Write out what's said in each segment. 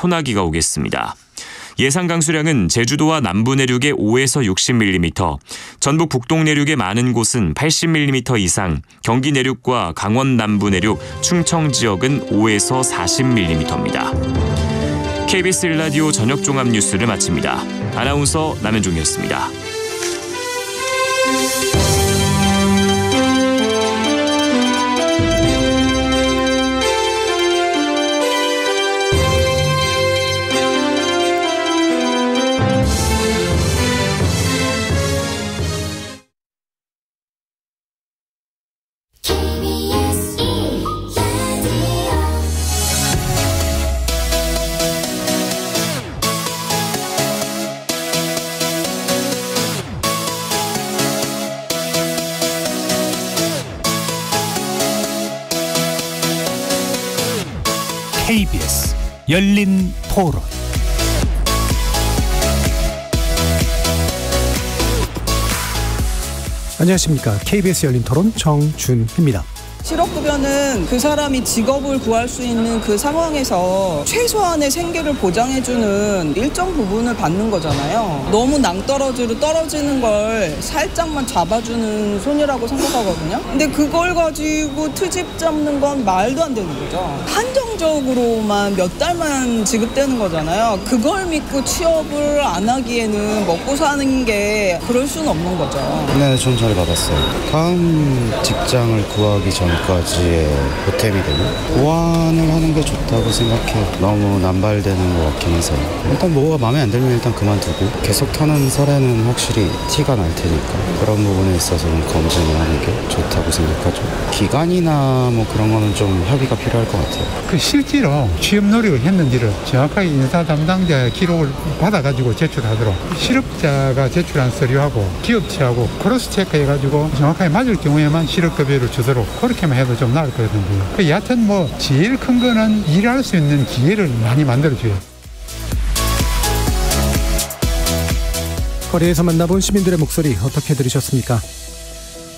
소나기가 오겠습니다. 예상 강수량은 제주도와 남부 내륙에 5에서 60mm, 전북 북동 내륙의 많은 곳은 80mm 이상, 경기 내륙과 강원 남부 내륙, 충청 지역은 5에서 40mm입니다. KBS 1라디오 저녁 종합 뉴스를 마칩니다. 아나운서 남현종이었습니다. KBS 열린 토론. 안녕하십니까. KBS 열린 토론 정준희입니다. 실업급여는 그 사람이 직업을 구할 수 있는 그 상황에서 최소한의 생계를 보장해주는 일정 부분을 받는 거잖아요. 너무 낭떠러지로 떨어지는 걸 살짝만 잡아주는 손이라고 생각하거든요. 근데 그걸 가지고 트집 잡는 건 말도 안 되는 거죠. 한정적으로만 몇 달만 지급되는 거잖아요. 그걸 믿고 취업을 안 하기에는 먹고 사는 게 그럴 수는 없는 거죠. 네, 전 잘 받았어요. 다음 직장을 구하기 전까지의 보탬이 되는 보완을 하는 게 좋다고 생각해요. 너무 남발되는 것 같긴 해서 일단 뭐가 마음에 안 들면 일단 그만두고 계속 타는 설에는 확실히 티가 날 테니까 그런 부분에 있어서는 검증을 하는 게 좋다고 생각하죠. 기간이나 뭐 그런 거는 좀 협의가 필요할 것 같아요. 그 실제로 취업 노력을 했는지를 정확하게 인사 담당자의 기록을 받아가지고 제출하도록, 실업자가 제출한 서류하고 기업체하고 크로스 체크해가지고 정확하게 맞을 경우에만 실업급여를 주도록 그렇게만 해도 좀 나을 것 같은데요. 여하튼 뭐 제일 큰 거는 일할 수 있는 기회를 많이 만들어줘요. 거리에서 만나본 시민들의 목소리 어떻게 들으셨습니까?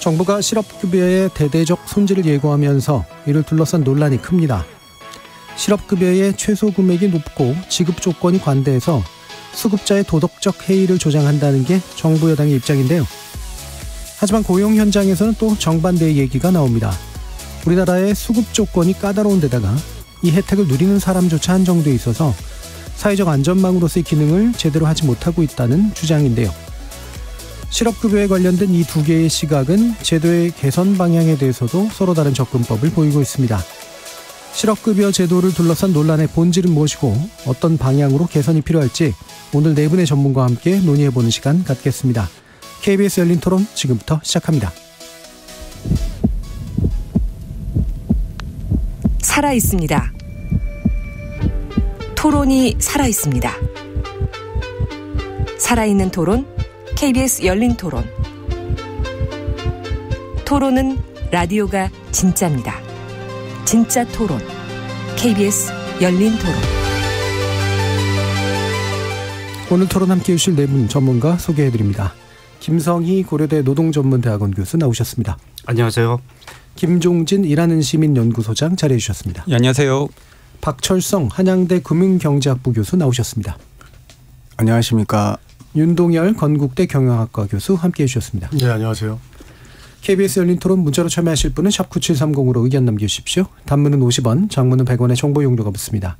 정부가 실업급여의 대대적 손질을 예고하면서 이를 둘러싼 논란이 큽니다. 실업급여의 최소 금액이 높고 지급 조건이 관대해서 수급자의 도덕적 해이를 조장한다는 게 정부 여당의 입장인데요. 하지만 고용 현장에서는 또 정반대의 얘기가 나옵니다. 우리나라의 수급 조건이 까다로운 데다가 이 혜택을 누리는 사람조차 한정돼 있어서 사회적 안전망으로서의 기능을 제대로 하지 못하고 있다는 주장인데요. 실업급여에 관련된 이 두 개의 시각은 제도의 개선 방향에 대해서도 서로 다른 접근법을 보이고 있습니다. 실업급여 제도를 둘러싼 논란의 본질은 무엇이고 어떤 방향으로 개선이 필요할지 오늘 네 분의 전문가와 함께 논의해보는 시간 갖겠습니다. KBS 열린 토론 지금부터 시작합니다. 살아있습니다. 토론이 살아있습니다. 살아있는 토론, KBS 열린 토론. 토론은 라디오가 진짜입니다. 진짜 토론, KBS 열린 토론. 오늘 토론 함께해 주실 네 분 전문가 소개해드립니다. 김성희 고려대 노동전문대학원 교수 나오셨습니다. 안녕하세요. 김종진 일하는 시민 연구소장 자리해 주셨습니다. 네, 안녕하세요. 박철성 한양대 금융경제학부 교수 나오셨습니다. 안녕하십니까. 윤동열 건국대 경영학과 교수 함께해 주셨습니다. 네, 안녕하세요. KBS 열린 토론 문자로 참여하실 분은 샵 9730으로 의견 남겨주십시오. 단문은 50원, 장문은 100원의 정보 용료가 붙습니다.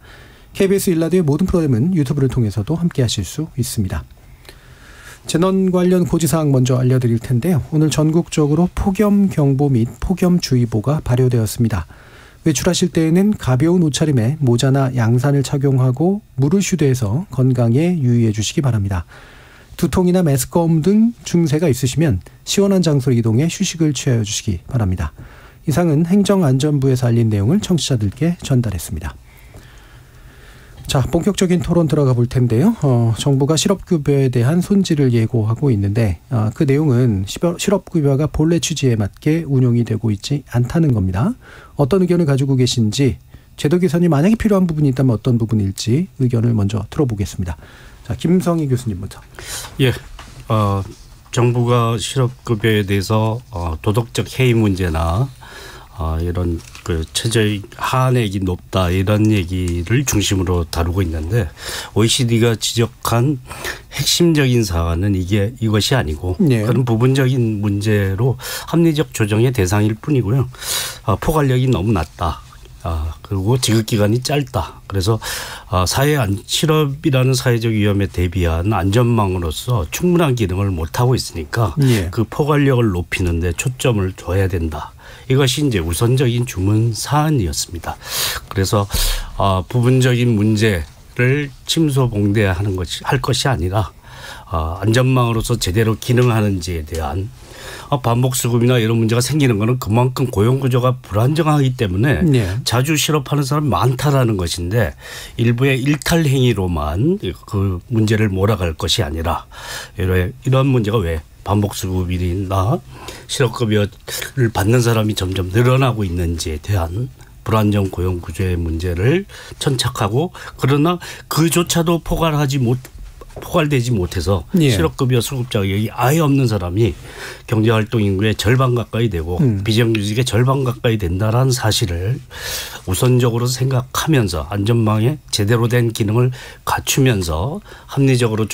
KBS 1라디오의 모든 프로그램은 유튜브를 통해서도 함께하실 수 있습니다. 재난 관련 고지사항 먼저 알려드릴 텐데요. 오늘 전국적으로 폭염경보 및 폭염주의보가 발효되었습니다. 외출하실 때에는 가벼운 옷차림에 모자나 양산을 착용하고 물을 휴대해서 건강에 유의해 주시기 바랍니다. 두통이나 메스꺼움 등 증세가 있으시면 시원한 장소로 이동해 휴식을 취하여 주시기 바랍니다. 이상은 행정안전부에서 알린 내용을 청취자들께 전달했습니다. 자, 본격적인 토론 들어가 볼 텐데요. 정부가 실업급여에 대한 손질을 예고하고 있는데 그 내용은 실업급여가 본래 취지에 맞게 운용이 되고 있지 않다는 겁니다. 어떤 의견을 가지고 계신지, 제도 개선이 만약에 필요한 부분이 있다면 어떤 부분일지 의견을 먼저 들어보겠습니다. 자, 김성희 교수님부터. 예, 정부가 실업급여에 대해서 도덕적 해이 문제나 이런 그 최저임 하한액이 높다 이런 얘기를 중심으로 다루고 있는데 OECD가 지적한 핵심적인 사안은 이것이 아니고 그런 부분적인 문제로 합리적 조정의 대상일 뿐이고요. 포괄력이 너무 낮다. 그리고 지급기간이 짧다. 그래서 실업이라는 사회적 위험에 대비한 안전망으로서 충분한 기능을 못하고 있으니까 그 포괄력을 높이는 데 초점을 둬야 된다. 이것이 이제 우선적인 주문 사안이었습니다. 그래서 부분적인 문제를 침소봉대하는 할 것이 아니라 안전망으로서 제대로 기능하는지에 대한 반복수급이나 이런 문제가 생기는 것은 그만큼 고용구조가 불안정하기 때문에 자주 실업하는 사람이 많다라는 것인데 일부의 일탈 행위로만 그 문제를 몰아갈 것이 아니라 이런 문제가 왜 반복수급이나 실업급여를 받는 사람이 점점 늘어나고 있는지에 대한 불안정 고용구조의 문제를 천착하고 그러나 그조차도 포괄되지 못해서 실업급여 수급 자격이 아예 없는 사람이 경제활동 인구의 절반 가까이 되고 비정규직의 절반 가까이 된다라는 사실을 우선적으로 생각하면서 안전망에 제대로 된 기능을 갖추면서 합리적으로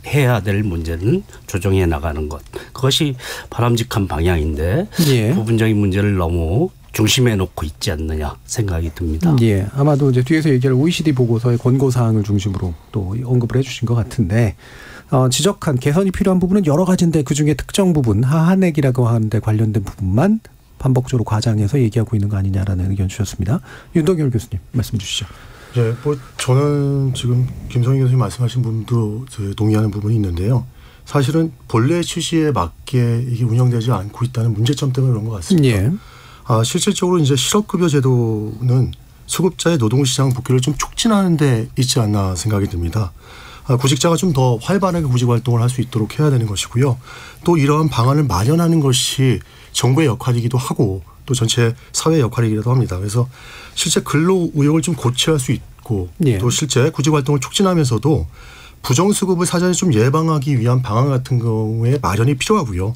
해야 될 문제는 조정해 나가는 것. 그것이 바람직한 방향인데 부분적인 문제를 너무 중심에 놓고 있지 않느냐 생각이 듭니다. 아마도 이제 뒤에서 얘기할 OECD 보고서의 권고 사항을 중심으로 또 언급을 해주신 것 같은데 지적한 개선이 필요한 부분은 여러 가지인데 그중에 특정 부분 하한액이라고 하는데 관련된 부분만 반복적으로 과장해서 얘기하고 있는 거 아니냐라는 의견 주셨습니다. 윤덕열 교수님 말씀 주시죠. 네, 저는 지금 김성희 교수님 말씀하신 부분도 동의하는 부분이 있는데요. 사실은 본래 취지에 맞게 이게 운영되지 않고 있다는 문제점 때문에 그런 것 같습니다. 실질적으로 이제 실업급여 제도는 수급자의 노동시장 복귀를 좀 촉진하는 데 있지 않나 생각이 듭니다. 구직자가 좀 더 활발하게 구직활동을 할 수 있도록 해야 되는 것이고요. 또 이러한 방안을 마련하는 것이 정부의 역할이기도 하고 또 전체 사회의 역할이기도 합니다. 그래서 실제 근로 의욕을 좀 고취할 수 있고 또 실제 구직활동을 촉진하면서도 부정수급을 사전에 좀 예방하기 위한 방안 같은 경우에 마련이 필요하고요.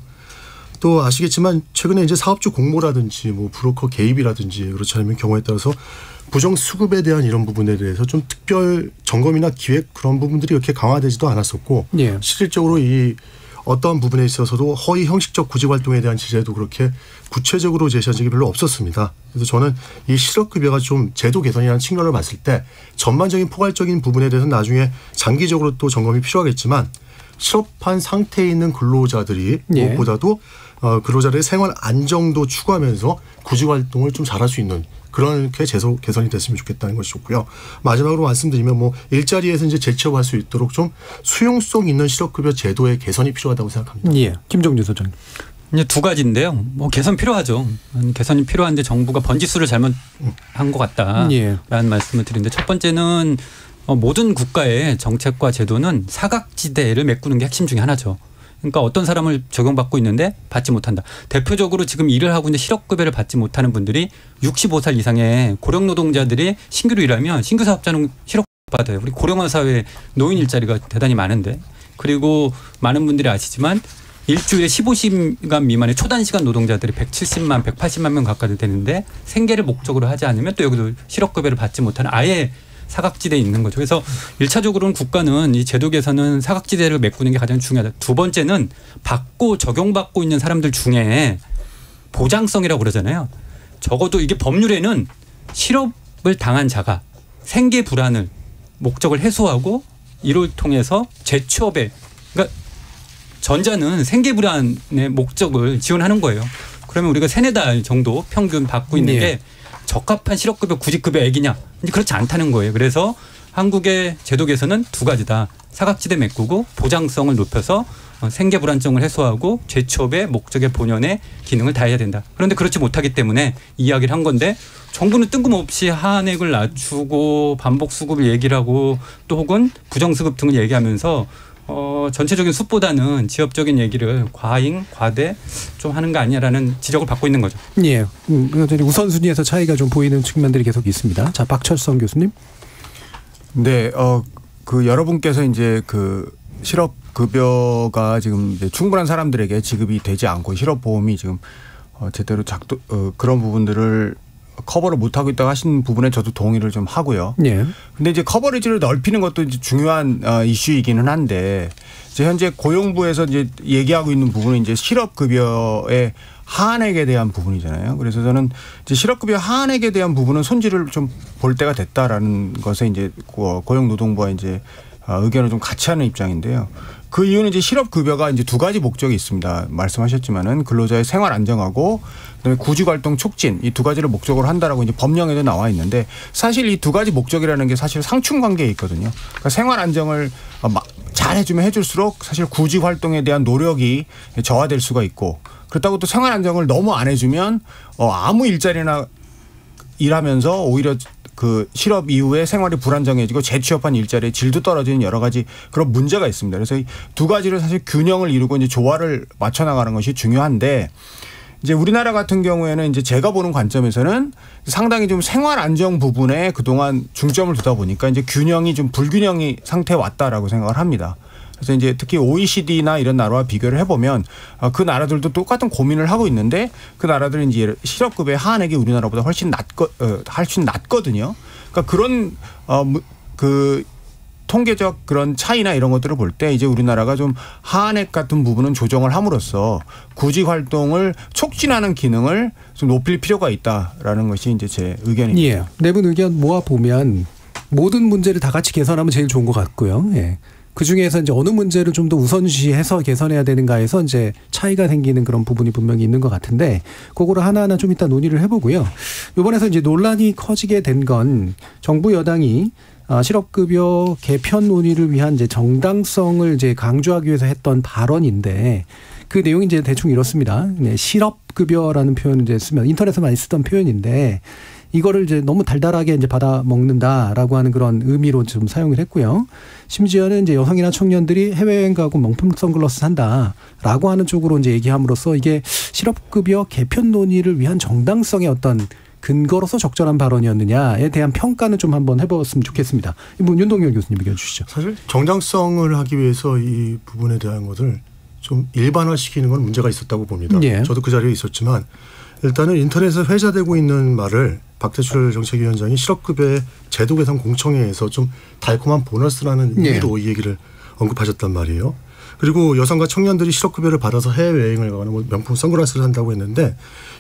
또 아시겠지만 최근에 이제 사업주 공모라든지 뭐 브로커 개입이라든지 그렇지 않으면 경우에 따라서 부정수급에 대한 이런 부분에 대해서 좀 특별 점검이나 기획 그런 부분들이 이렇게 강화되지도 않았었고 실질적으로 이 어떠한 부분에 있어서도 허위 형식적 구직활동에 대한 제재도 그렇게 구체적으로 제시한 적이 별로 없었습니다. 그래서 저는 이 실업급여가 좀 제도 개선이라는 측면을 봤을 때 전반적인 포괄적인 부분에 대해서는 나중에 장기적으로 또 점검이 필요하겠지만 실업한 상태에 있는 근로자들이 무엇보다도 근로자들의 생활 안정도 추구하면서 구직활동을 좀 잘할 수 있는 그렇게 개선이 됐으면 좋겠다는 것이 좋고요. 마지막으로 말씀드리면 뭐 일자리에서 이제 재취업할 수 있도록 좀 수용성 있는 실업급여 제도의 개선이 필요하다고 생각합니다. 김정준 소장님. 이제 두 가지인데요. 뭐 개선 필요하죠. 개선이 필요한데 정부가 번지수를 잘못한 것 같다라는 말씀을 드리는데 첫 번째는 모든 국가의 정책과 제도는 사각지대를 메꾸는 게 핵심 중에 하나죠. 그러니까 어떤 사람을 적용받고 있는데 받지 못한다. 대표적으로 지금 일을 하고 있는데 실업급여를 받지 못하는 분들이 65살 이상의 고령노동자들이 신규로 일하면 신규 사업자는 실업받아요. 우리 고령화 사회에 노인 일자리가 대단히 많은데 그리고 많은 분들이 아시지만 일주일에 15시간 미만의 초단시간 노동자들이 170만, 180만 명 가까이 되는데 생계를 목적으로 하지 않으면 또 여기도 실업급여를 받지 못하는 아예 사각지대에 있는 거죠. 그래서 1차적으로는 국가는 이 제도 개선은 사각지대를 메꾸는 게 가장 중요하다. 두 번째는 받고 적용받고 있는 사람들 중에 보장성이라고 그러잖아요. 적어도 이게 법률에는 실업을 당한 자가 생계 불안을 목적을 해소하고 이를 통해서 재취업에 그러니까 전자는 생계 불안의 목적을 지원하는 거예요. 그러면 우리가 3-4달 정도 평균 받고 있는 게 적합한 실업급여 구직급여액이냐? 그렇지 않다는 거예요. 그래서 한국의 제도 개선은 두 가지다. 사각지대 메꾸고 보장성을 높여서 생계 불안정을 해소하고 재취업의 목적의 본연의 기능을 다해야 된다. 그런데 그렇지 못하기 때문에 이야기를 한 건데 정부는 뜬금없이 하한액을 낮추고 반복수급을 얘기를 하고 또 혹은 부정수급 등을 얘기하면서 전체적인 숫보다는 지역적인 얘기를 과잉, 과대 좀 하는 거 아니냐라는 지적을 받고 있는 거죠. 우선순위에서 차이가 좀 보이는 측면들이 계속 있습니다. 자, 박철성 교수님. 네, 그 여러분께서 이제 그 실업급여가 지금 이제 충분한 사람들에게 지급이 되지 않고 실업보험이 지금 제대로 그런 부분들을 커버를 못하고 있다고 하시는 부분에 저도 동의를 좀 하고요. 예. 근데 이제 커버리지를 넓히는 것도 이제 중요한 이슈이기는 한데 이제 현재 고용부에서 이제 얘기하고 있는 부분은 이제 실업급여의 하한액에 대한 부분이잖아요. 그래서 저는 이제 실업급여 하한액에 대한 부분은 손질을 좀 볼 때가 됐다라는 것에 이제 고용노동부와 이제 의견을 좀 같이 하는 입장인데요. 그 이유는 이제 실업급여가 이제 두 가지 목적이 있습니다. 말씀하셨지만은 근로자의 생활 안정하고 그다음에 구직활동 촉진 이 두 가지를 목적으로 한다라고 이제 법령에도 나와 있는데 사실 이 두 가지 목적이라는 게 사실 상충관계에 있거든요. 그러니까 생활 안정을 잘 해주면 해줄수록 사실 구직활동에 대한 노력이 저하될 수가 있고 그렇다고 또 생활 안정을 너무 안 해주면 아무 일자리나 일하면서 오히려 그 실업 이후에 생활이 불안정해지고 재취업한 일자리의 질도 떨어지는 여러 가지 그런 문제가 있습니다. 그래서 이 두 가지를 사실 균형을 이루고 이제 조화를 맞춰 나가는 것이 중요한데 이제 우리나라 같은 경우에는 이제 제가 보는 관점에서는 상당히 좀 생활 안정 부분에 그동안 중점을 두다 보니까 이제 균형이 좀 불균형이 상태에 왔다라고 생각을 합니다. 그래서 이제 특히 OECD나 이런 나라와 비교를 해보면 그 나라들도 똑같은 고민을 하고 있는데 그 나라들은 이제 실업급여 하한액이 우리나라보다 훨씬 낮거든요. 그러니까 그런 그 통계적 그런 차이나 이런 것들을 볼 때 이제 우리나라가 좀 하한액 같은 부분은 조정을 함으로써 구직 활동을 촉진하는 기능을 좀 높일 필요가 있다라는 것이 이제 제 의견입니다. 예. 네 분 의견 모아 보면 모든 문제를 다 같이 개선하면 제일 좋은 것 같고요. 예. 그 중에서 이제 어느 문제를 좀 더 우선시해서 개선해야 되는가에서 이제 차이가 생기는 그런 부분이 분명히 있는 것 같은데 그거를 하나하나 좀 이따 논의를 해보고요. 이번에서 이제 논란이 커지게 된 건 정부 여당이 실업급여 개편 논의를 위한 이제 정당성을 이제 강조하기 위해서 했던 발언인데 그 내용이 이제 대충 이렇습니다. 네, 실업급여라는 표현을 이제 쓰면 인터넷에서 많이 쓰던 표현인데 이거를 이제 너무 달달하게 이제 받아 먹는다라고 하는 그런 의미로 좀 사용을 했고요. 심지어는 이제 여성이나 청년들이 해외여행 가고 명품 선글라스 산다라고 하는 쪽으로 이제 얘기함으로써 이게 실업급여 개편 논의를 위한 정당성의 어떤 근거로서 적절한 발언이었느냐에 대한 평가는 좀 한번 해봤으면 좋겠습니다. 이분 윤동열 교수님 의견 주시죠. 사실 정당성을 하기 위해서 이 부분에 대한 것을 좀 일반화시키는 건 문제가 있었다고 봅니다. 예. 저도 그 자리에 있었지만 일단은 인터넷에 회자되고 있는 말을 박대출 정책위원장이 실업급여의 제도 개선 공청회에서 좀 달콤한 보너스라는 의미로 이 얘기를 언급하셨단 말이에요. 그리고 여성과 청년들이 실업급여를 받아서 해외여행을 가거나 뭐 명품 선글라스를 산다고 했는데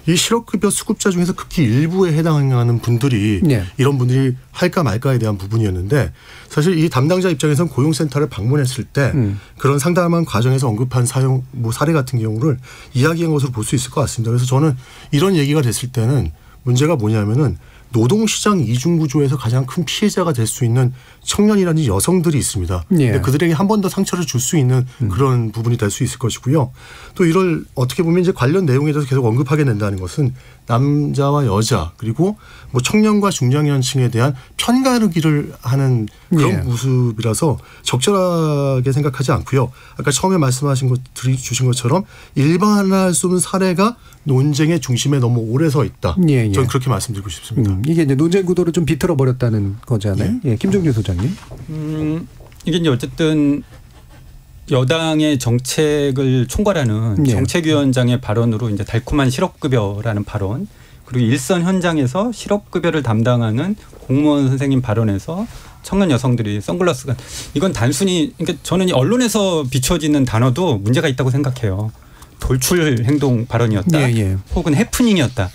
이 실업급여 수급자 중에서 극히 일부에 해당하는 분들이 이런 분들이 할까 말까에 대한 부분이었는데 사실 이 담당자 입장에서는 고용센터를 방문했을 때 그런 상담한 과정에서 언급한 사례 같은 경우를 이야기한 것으로 볼 수 있을 것 같습니다. 그래서 저는 이런 얘기가 됐을 때는 문제가 뭐냐면은 노동시장 이중구조에서 가장 큰 피해자가 될 수 있는 청년이라든지 여성들이 있습니다. 그들에게 한 번 더 상처를 줄 수 있는 그런 부분이 될 수 있을 것이고요. 또 이걸 어떻게 보면 이제 관련 내용에 대해서 계속 언급하게 된다는 것은 남자와 여자 그리고 뭐 청년과 중장년층에 대한 편가르기를 하는 그런 모습이라서 적절하게 생각하지 않고요. 아까 처음에 말씀하신 것 주신 것처럼 일반화할 수 없는 사례가 논쟁의 중심에 너무 오래 서 있다. 저는 그렇게 말씀드리고 싶습니다. 이게 이제 논쟁 구도를 좀 비틀어 버렸다는 거잖아요. 김종규 소장님. 이게 이제 어쨌든 여당의 정책을 총괄하는 정책위원장의 발언으로 이제 달콤한 실업급여라는 발언 그리고 일선 현장에서 실업급여를 담당하는 공무원 선생님 발언에서 청년 여성들이 선글라스가 이건 단순히 그러니까 저는 언론에서 비춰지는 단어도 문제가 있다고 생각해요. 돌출 행동 발언이었다. 혹은 해프닝이었다.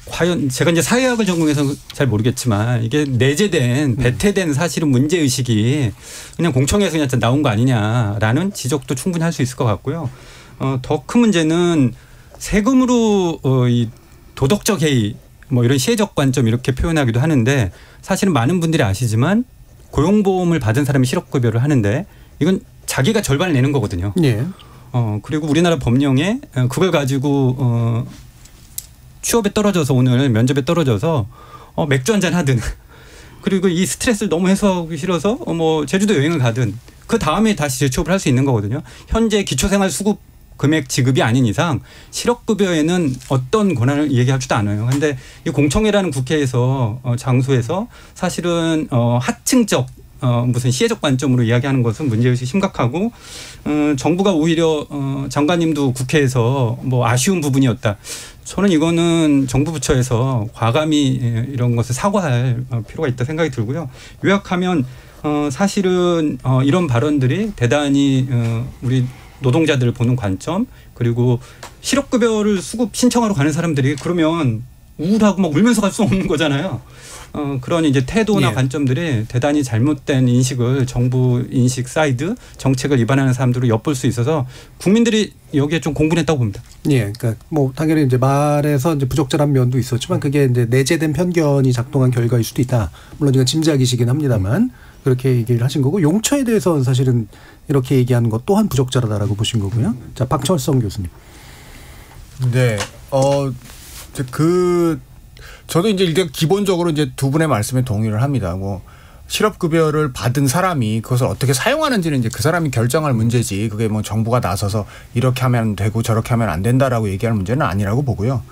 과연 제가 이제 사회학을 전공해서 잘 모르겠지만 이게 내재된 배태된 사실은 문제의식이 그냥 공청회에서 그냥 나온 거 아니냐라는 지적도 충분히 할 수 있을 것 같고요. 더 큰 문제는 세금으로 이 도덕적 해이 뭐 이런 시혜적 관점 이렇게 표현하기도 하는데 사실은 많은 분들이 아시지만 고용보험을 받은 사람이 실업급여를 하는데 이건 자기가 절반을 내는 거거든요. 그리고 우리나라 법령에 그걸 가지고 취업에 떨어져서 오늘 면접에 떨어져서 맥주 한잔 하든 그리고 이 스트레스를 너무 해소하기 싫어서 뭐 제주도 여행을 가든 그 다음에 다시 재취업을 할 수 있는 거거든요. 현재 기초생활수급 금액 지급이 아닌 이상 실업급여에는 어떤 권한을 얘기하지도 않아요. 그런데 이 공청회라는 국회에서 장소에서 사실은 하층적 무슨 시혜적 관점으로 이야기하는 것은 문제의식이 심각하고 정부가 오히려 장관님도 국회에서 뭐 아쉬운 부분이었다. 저는 이거는 정부 부처에서 과감히 이런 것을 사과할 필요가 있다 생각이 들고요. 요약하면 사실은 이런 발언들이 대단히 우리 노동자들을 보는 관점 그리고 실업급여를 수급 신청하러 가는 사람들이 그러면 우울하고 막 울면서 갈 수 없는 거잖아요. 그런 이제 태도나 예. 관점들이 대단히 잘못된 인식을 정부 인식 사이드 정책을 위반하는 사람들로 엿볼 수 있어서 국민들이 여기에 좀 공분했다고 봅니다. 예, 그러니까 뭐 당연히 이제 말에서 이제 부적절한 면도 있었지만 그게 이제 내재된 편견이 작동한 결과일 수도 있다. 물론 이건 짐작이시긴 합니다만 그렇게 얘기를 하신 거고 용처에 대해서는 사실은 이렇게 얘기하는 것 또한 부적절하다라고 보신 거고요. 자, 박철성 교수님. 네, 저도 이제 일단 기본적으로 이제 두 분의 말씀에 동의를 합니다. 뭐 실업급여를 받은 사람이 그것을 어떻게 사용하는지는 이제 그 사람이 결정할 문제지. 그게 뭐 정부가 나서서 이렇게 하면 되고 저렇게 하면 안 된다라고 얘기할 문제는 아니라고 보고요.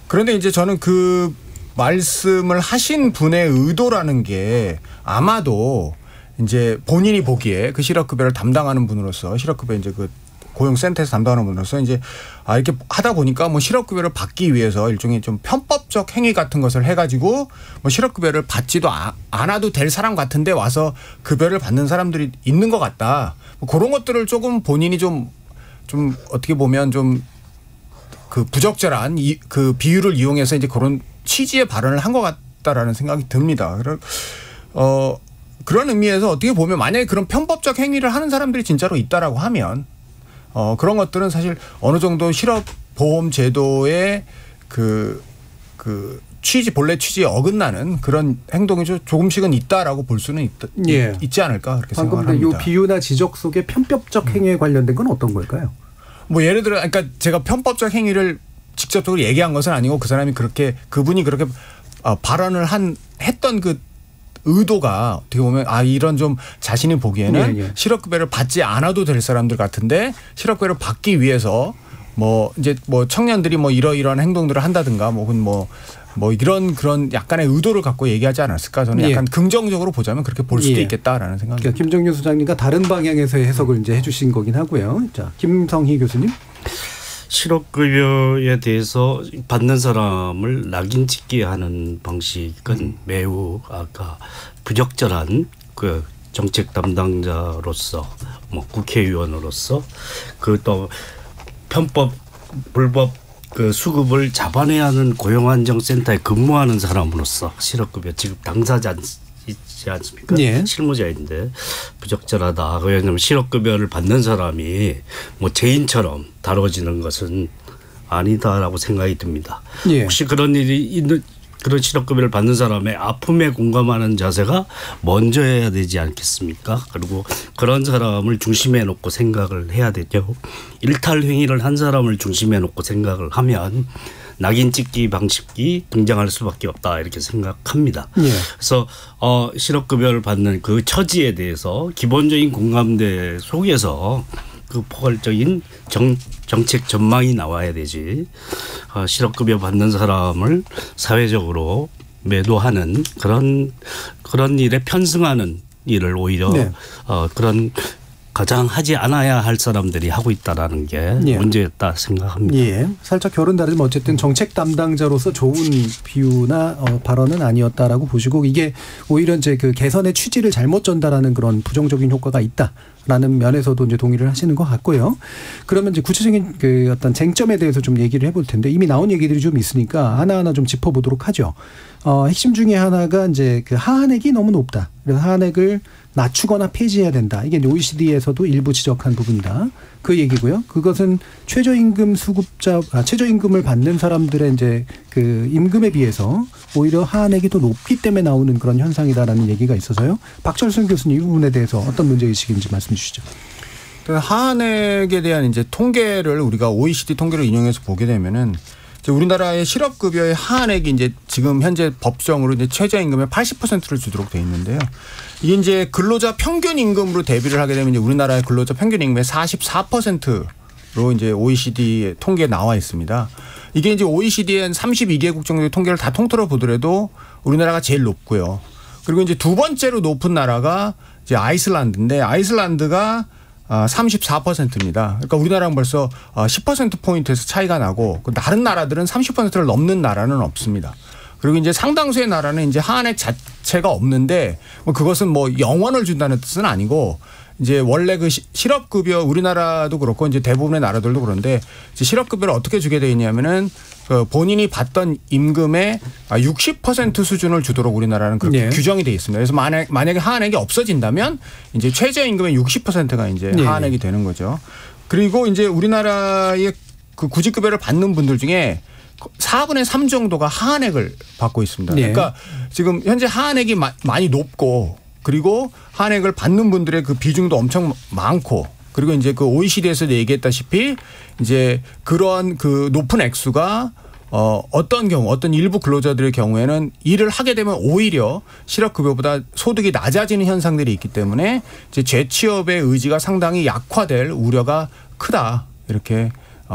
그런데 이제 저는 그 말씀을 하신 분의 의도라는 게 아마도 이제 본인이 보기에 그 실업급여를 담당하는 분으로서 실업급여 이제 그 고용센터에서 담당하는 분으로서 이제 이렇게 하다 보니까 뭐 실업급여를 받기 위해서 일종의 좀 편법적 행위 같은 것을 해가지고 뭐 실업급여를 받지도 않아도 될 사람 같은데 와서 급여를 받는 사람들이 있는 것 같다. 뭐 그런 것들을 조금 본인이 좀 어떻게 보면 좀 그 부적절한 그 비유를 이용해서 이제 그런 취지의 발언을 한 것 같다라는 생각이 듭니다. 그런 의미에서 어떻게 보면 만약에 그런 편법적 행위를 하는 사람들이 진짜로 있다라고 하면 그런 것들은 사실 어느 정도 실업보험 제도의 그 본래 취지에 어긋나는 그런 행동이 조금씩은 있다라고 볼 수는 예. 있지 않을까 그렇게 방금 생각합니다. 이 비유나 지적 속에 편법적 행위에 관련된 건 어떤 걸까요? 뭐 예를 들어 그러니까 제가 편법적 행위를 직접적으로 얘기한 것은 아니고 그 사람이 그분이 그렇게 발언을 했던 그 의도가 어떻게 보면 이런 좀 자신이 보기에는 예. 실업급여를 받지 않아도 될 사람들 같은데 실업급여를 받기 위해서 뭐 이제 뭐 청년들이 뭐 이러이러한 행동들을 한다든가 뭐 이런 그런 약간의 의도를 갖고 얘기하지 않았을까 저는 약간 긍정적으로 보자면 그렇게 볼 수도 있겠다라는 생각입니다. 그러니까 김정윤 소장님과 다른 방향에서의 해석을 이제 해주신 거긴 하고요. 자, 김성희 교수님. 실업급여에 대해서 받는 사람을 낙인 찍게 하는 방식은 매우 부적절한 그 정책 담당자로서 뭐 국회의원으로서 그 또 편법 불법 그 수급을 잡아내야 하는 고용안정센터에 근무하는 사람으로서 실업급여 지급 당사자 있지 않습니까? 예. 실무자인데 부적절하다. 왜냐하면 실업급여를 받는 사람이 뭐 죄인처럼 다뤄지는 것은 아니다라고 생각이 듭니다. 예. 혹시 그런 일이 있는 그런 실업급여를 받는 사람의 아픔에 공감하는 자세가 먼저 해야 되지 않겠습니까? 그리고 그런 사람을 중심에 놓고 생각을 해야 되죠. 일탈 행위를 한 사람을 중심에 놓고 생각을 하면 낙인 찍기 방식이 등장할 수밖에 없다 이렇게 생각합니다. 예. 그래서 실업급여를 받는 그 처지에 대해서 기본적인 공감대 속에서 그 포괄적인 정책 전망이 나와야 되지. 실업급여 받는 사람을 사회적으로 매도하는 그런 일에 편승하는 일을 오히려 네. 그런 가장 하지 않아야 할 사람들이 하고 있다라는 게 예. 문제였다 생각합니다. 예, 살짝 결은 다르지만 어쨌든 정책 담당자로서 좋은 비유나 발언은 아니었다라고 보시고 이게 오히려 이제 그 개선의 취지를 잘못 전달하는 그런 부정적인 효과가 있다라는 면에서도 이제 동의를 하시는 것 같고요. 그러면 이제 구체적인 그 어떤 쟁점에 대해서 좀 얘기를 해볼 텐데 이미 나온 얘기들이 좀 있으니까 하나하나 좀 짚어보도록 하죠. 핵심 중에 하나가 이제 그 하한액이 너무 높다. 그래서 하한액을 낮추거나 폐지해야 된다. 이게 OECD에서도 일부 지적한 부분이다. 그 얘기고요. 그것은 최저임금 최저임금을 받는 사람들의 이제 그 임금에 비해서 오히려 하한액이 더 높기 때문에 나오는 그런 현상이다라는 얘기가 있어서요. 박철순 교수님 이 부분에 대해서 어떤 문제의식인지 말씀 주시죠. 하한액에 대한 이제 통계를 우리가 OECD 통계를 인용해서 보게 되면은 우리나라의 실업급여의 하한액이 이제 지금 현재 법정으로 이제 최저임금의 80%를 주도록 돼 있는데요. 이게 이제 근로자 평균 임금으로 대비를 하게 되면 이제 우리나라의 근로자 평균 임금의 44%로 이제 OECD 통계에 나와 있습니다. 이게 이제 OECD의 32개국 정도의 통계를 다 통틀어 보더라도 우리나라가 제일 높고요. 그리고 이제 두 번째로 높은 나라가 이제 아이슬란드인데 아이슬란드가 34%입니다. 그러니까 우리나라랑 벌써 10%포인트에서 차이가 나고 다른 나라들은 30%를 넘는 나라는 없습니다. 그리고 이제 상당수의 나라는 이제 하한액 자체가 없는데 그것은 뭐 영원을 준다는 뜻은 아니고 이제 원래 그 실업급여 우리나라도 그렇고 이제 대부분의 나라들도 그런데 이제 실업급여를 어떻게 주게 돼 있냐면은 그 본인이 받던 임금의 60% 수준을 주도록 우리나라는 그렇게 규정이 돼 있습니다. 그래서 만약에 하한액이 없어진다면 이제 최저임금의 60%가 이제 하한액이 되는 거죠. 그리고 이제 우리나라의 그 구직급여를 받는 분들 중에 4분의 3 정도가 하한액을 받고 있습니다. 그러니까 지금 현재 하한액이 많이 높고 그리고 하한액을 받는 분들의 그 비중도 엄청 많고 그리고 이제 그 OECD에서 얘기했다시피 이제 그런 그 높은 액수가 어떤 경우 어떤 일부 근로자들의 경우에는 일을 하게 되면 오히려 실업급여보다 소득이 낮아지는 현상들이 있기 때문에 이제 재취업의 의지가 상당히 약화될 우려가 크다 이렇게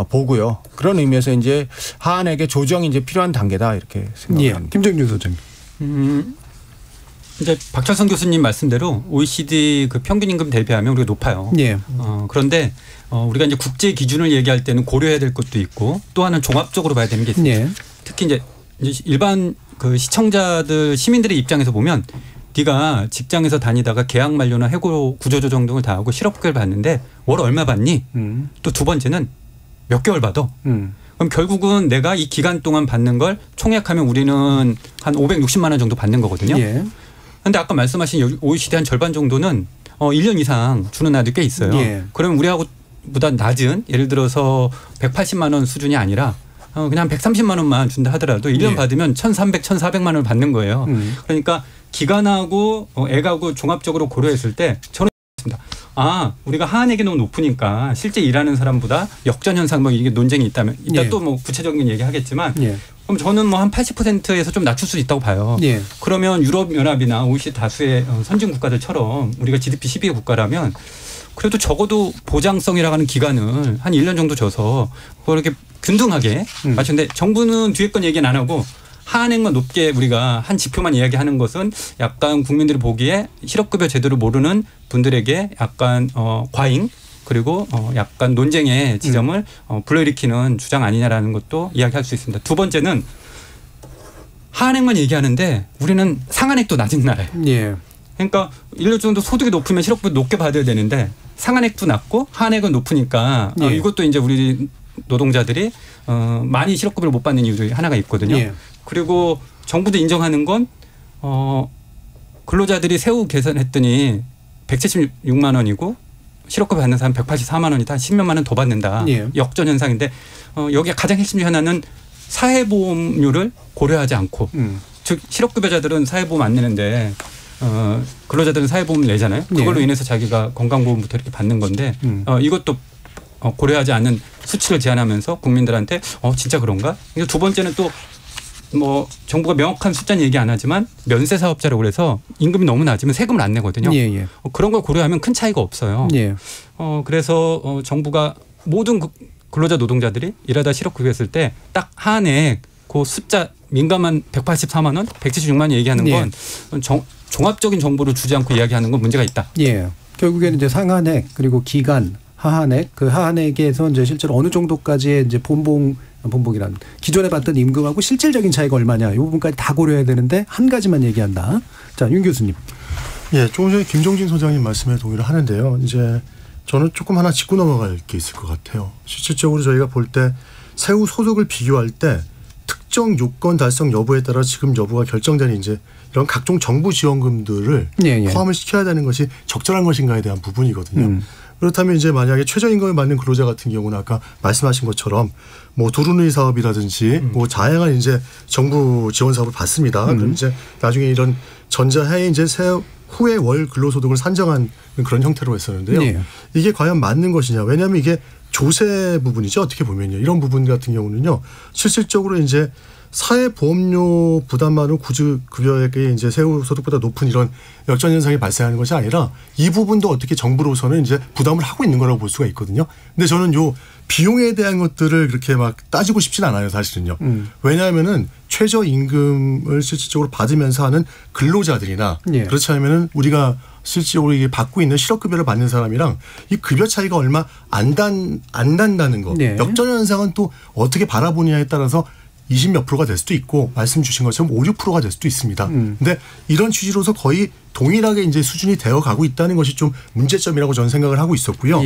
보고요. 그런 의미에서 이제 하한액의 조정이 이제 필요한 단계다 이렇게 생각합니다. 김정준 소장님. 이제 박철성 교수님 말씀대로 OECD 그 평균 임금 대비하면 우리가 높아요. 그런데 우리가 이제 국제 기준을 얘기할 때는 고려해야 될 것도 있고 또 하나는 종합적으로 봐야 되는 게 있습니다. 특히 이제 일반 그 시청자들 시민들의 입장에서 보면 네가 직장에서 다니다가 계약 만료나 해고 구조조정 등을 다 하고 실업급여를 받는데 월 얼마 받니? 또 두 번째는 몇 개월 받아? 그럼 결국은 내가 이 기간 동안 받는 걸 총액하면 우리는 한 560만 원 정도 받는 거거든요. 그런데 아까 말씀하신 OECD 한 절반 정도는 1년 이상 주는 나라도 꽤 있어요. 그러면 우리하고보다 낮은 예를 들어서 180만 원 수준이 아니라 그냥 130만 원만 준다 하더라도 1년 받으면 1,300, 1,400만 원을 받는 거예요. 그러니까 기간하고 액하고 종합적으로 고려했을 때 저는 우리가 하한액이 너무 높으니까 실제 일하는 사람보다 역전 현상 뭐 이게 논쟁이 있다면 이따 또 뭐 구체적인 얘기 하겠지만 그럼 저는 뭐 한 80%에서 좀 낮출 수 있다고 봐요. 그러면 유럽연합이나 OECD 다수의 선진 국가들처럼 우리가 GDP 12위 국가라면 그래도 적어도 보장성이라고 하는 기간을 한 1년 정도 줘서 그렇게 균등하게 맞추는데 정부는 뒤에 건 얘기는 안 하고 하한액만 높게 우리가 한 지표만 이야기하는 것은 약간 국민들이 보기에 실업급여 제도를 모르는 분들에게 약간 과잉 그리고 약간 논쟁의 지점을 불러일으키는 주장 아니냐라는 것도 이야기할 수 있습니다. 두 번째는 하한액만 얘기하는데 우리는 상한액도 낮은 나라예요. 그러니까 1년 정도 소득이 높으면 실업급여 높게 받아야 되는데 상한액도 낮고 하한액은 높으니까 이것도 이제 우리 노동자들이 많이 실업급여를 못 받는 이유 중에 하나가 있거든요. 그리고 정부도 인정하는 건 근로자들이 세후 계산했더니 176만 원이고 실업급여 받는 사람 184만 원이다. 10몇만 원 더 받는다. 역전 현상인데 여기에 가장 핵심 중 하나는 사회보험료를 고려하지 않고 즉 실업급여자들은 사회보험 안 내는데 근로자들은 사회보험 내잖아요. 그걸로 인해서 자기가 건강보험부터 이렇게 받는 건데 이것도 고려하지 않는 수치를 제한하면서 국민들한테 진짜 그런가? 두 번째는 또 뭐 정부가 명확한 숫자는 얘기 안 하지만 면세 사업자라고 그래서 임금이 너무 낮으면 세금을 안 내거든요. 그런 걸 고려하면 큰 차이가 없어요. 그래서 정부가 모든 근로자 노동자들이 일하다 실업급여했을 때 딱 하한액 그 숫자 민감한 184만 원, 176만 원 얘기하는 건 종합적인 정보를 주지 않고 이야기하는 건 문제가 있다. 결국에는 이제 상한액 그리고 기간 하한액 그 하한액에서 이제 실제로 어느 정도까지의 이제 본봉이란 기존에 받던 임금하고 실질적인 차이가 얼마냐 이 부분까지 다 고려해야 되는데 한 가지만 얘기한다. 자, 윤 교수님. 조금 전에 김종진 소장님 말씀에 동의를 하는데요. 이제 저는 조금 하나 짚고 넘어갈 게 있을 것 같아요. 실질적으로 저희가 볼 때 세후 소득을 비교할 때 특정 요건 달성 여부에 따라 지금 여부가 결정되는 이제 이런 각종 정부 지원금들을 포함을 시켜야 되는 것이 적절한 것인가에 대한 부분이거든요. 그렇다면 이제 만약에 최저임금을 받는 근로자 같은 경우는 아까 말씀하신 것처럼 뭐 도루누이 사업이라든지 뭐 다양한 이제 정부 지원 사업을 받습니다. 그럼 이제 나중에 이런 전자해에 이제 후에 월 근로소득을 산정한 그런 형태로 했었는데요. 이게 과연 맞는 것이냐? 왜냐하면 이게 조세 부분이죠. 어떻게 보면요. 이런 부분 같은 경우는요. 실질적으로 이제 사회보험료 부담만으로 구직급여액이 이제 세후소득보다 높은 이런 역전 현상이 발생하는 것이 아니라 이 부분도 어떻게 정부로서는 이제 부담을 하고 있는 거라고 볼 수가 있거든요. 근데 저는 요 비용에 대한 것들을 그렇게 막 따지고 싶진 않아요, 사실은요. 왜냐하면은 최저임금을 실질적으로 받으면서 하는 근로자들이나 그렇지 않으면은 우리가 실질적으로 이게 받고 있는 실업급여를 받는 사람이랑 이 급여 차이가 얼마 안 난다는 거. 역전 현상은 또 어떻게 바라보느냐에 따라서 20몇 %가 될 수도 있고 말씀 주신 것처럼 5, 6%가 될 수도 있습니다. 근데 이런 취지로서 거의 동일하게 이제 수준이 되어 가고 있다는 것이 좀 문제점이라고 저는 생각을 하고 있었고요.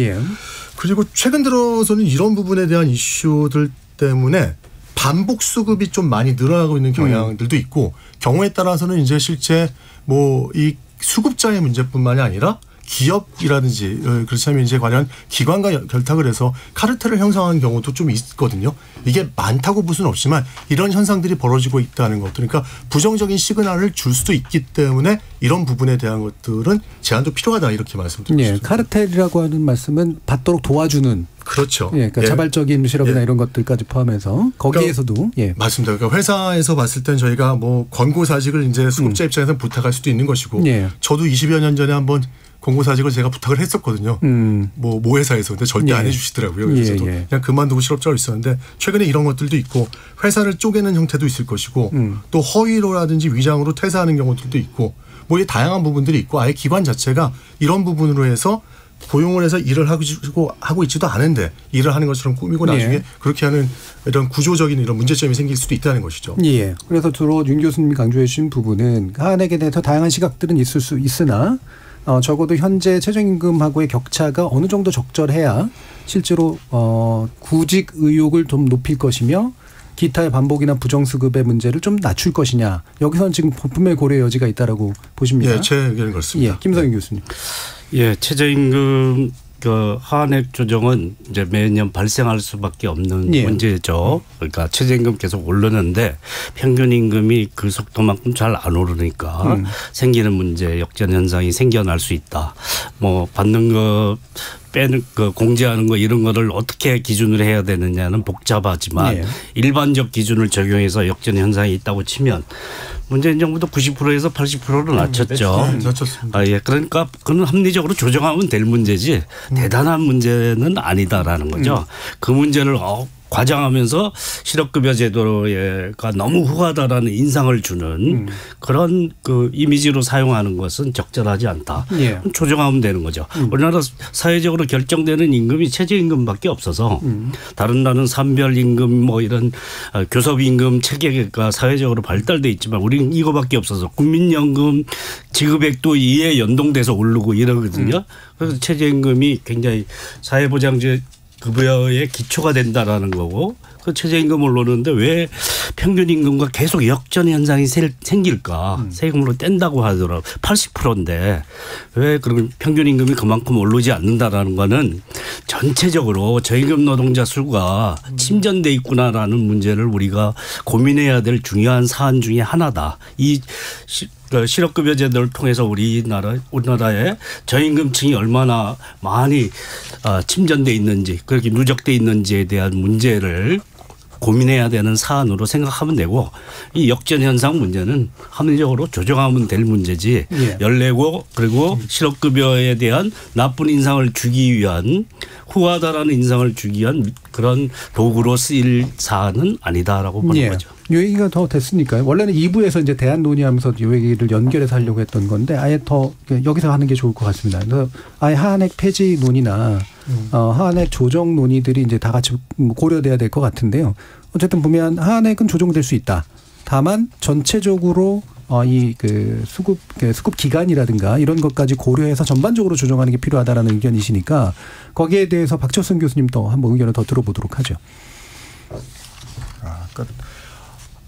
그리고 최근 들어서는 이런 부분에 대한 이슈들 때문에 반복 수급이 좀 많이 늘어나고 있는 경향들도 있고 경우에 따라서는 이제 실제 뭐 이 수급자의 문제뿐만이 아니라 기업이라든지 그렇지 않으면 이제 관련 기관과 결탁을 해서 카르텔을 형성하는 경우도 좀 있거든요. 이게 많다고 볼 수는 없지만 이런 현상들이 벌어지고 있다는 것. 그러니까 부정적인 시그널을 줄 수도 있기 때문에 이런 부분에 대한 것들은 제한도 필요하다 이렇게 말씀드리고 싶습니다. 카르텔이라고 하는 말씀은 받도록 도와주는. 그렇죠. 그러니까 자발적인 실업이나 이런 것들까지 포함해서 거기에서도 그러니까 맞습니다. 그러니까 회사에서 봤을 땐 저희가 뭐 권고사직을 이제 수급자 입장에서 부탁할 수도 있는 것이고 저도 20여 년 전에 한번 권고사직을 제가 부탁을 했었거든요. 모 회사에서. 근데 절대 안 해주시더라고요. 그래서 저도 그냥 그만두고 실업자로 있었는데 최근에 이런 것들도 있고 회사를 쪼개는 형태도 있을 것이고 또 허위로라든지 위장으로 퇴사하는 경우들도 있고 뭐 이 다양한 부분들이 있고 아예 기관 자체가 이런 부분으로 해서 고용을 해서 일을 하고 있지도 않은데 일을 하는 것처럼 꾸미고 나중에 그렇게 하는 이런 구조적인 이런 문제점이 생길 수도 있다는 것이죠. 그래서 주로 윤 교수님이 강조해 주신 부분은 하한액에 대해서 다양한 시각들은 있을 수 있으나 적어도 현재 최저임금하고의 격차가 어느 정도 적절해야 실제로 구직 의욕을 좀 높일 것이며 기타의 반복이나 부정수급의 문제를 좀 낮출 것이냐. 여기서는 지금 분명히 고려의 여지가 있다라고 보십니까? 제 의견은 그렇습니다. 김성인 교수님. 최저임금 그 하한액 조정은 이제 매년 발생할 수밖에 없는 문제죠. 그러니까 최저임금 계속 오르는데 평균 임금이 그 속도만큼 잘 안 오르니까 생기는 문제, 역전 현상이 생겨날 수 있다. 뭐 받는 거 빼는 거 공제하는 거 이런 거를 어떻게 기준으로 해야 되느냐는 복잡하지만 일반적 기준을 적용해서 역전 현상이 있다고 치면 문재인 정부도 90%에서 80%로 낮췄죠. 낮췄습니다. 그러니까 그건 합리적으로 조정하면 될 문제지 대단한 문제는 아니다라는 거죠. 그 문제를 과장하면서 실업급여 제도가 너무 후하다라는 인상을 주는 그런 그 이미지로 사용하는 것은 적절하지 않다. 조정하면 되는 거죠. 우리나라 사회적으로 결정되는 임금이 최저임금밖에 없어서 다른 나라는 산별임금 뭐 이런 교섭임금 체계가 사회적으로 발달돼 있지만 우리는 이거밖에 없어서 국민연금 지급액도 이에 연동돼서 오르고 이러거든요. 그래서 최저임금이 굉장히 사회보장제 급여의 기초가 된다라는 거고 그 최저임금을 오르는데 왜 평균 임금과 계속 역전 현상이 생길까? 세금으로 뗀다고 하더라도 80%인데 왜 그러면 평균 임금이 그만큼 오르지 않는다라는 거는 전체적으로 저임금 노동자 수가 침전돼 있구나라는 문제를 우리가 고민해야 될 중요한 사안 중에 하나다. 이 실업급여 제도를 통해서 우리나라의 저임금층이 얼마나 많이 침전돼 있는지 그렇게 누적돼 있는지에 대한 문제를 고민해야 되는 사안으로 생각하면 되고 이 역전 현상 문제는 합리적으로 조정하면 될 문제지 열내고 그리고 실업급여에 대한 나쁜 인상을 주기 위한 후하다라는 인상을 주기 위한 그런 도구로 쓰일 사안은 아니다라고 보는 거죠. 이 얘기가 더 됐으니까요. 원래는 2부에서 이제 대안 논의하면서 이 얘기를 연결해서 하려고 했던 건데 아예 더 여기서 하는 게 좋을 것 같습니다. 그래서 아예 하한액 폐지 논의나 하한액 조정 논의들이 이제 다 같이 고려돼야 될 것 같은데요. 어쨌든 보면 하한액은 조정될 수 있다. 다만 전체적으로 이 수급 기간이라든가 이런 것까지 고려해서 전반적으로 조정하는 게 필요하다라는 의견이시니까 거기에 대해서 박철순 교수님도 한번 의견을 더 들어보도록 하죠.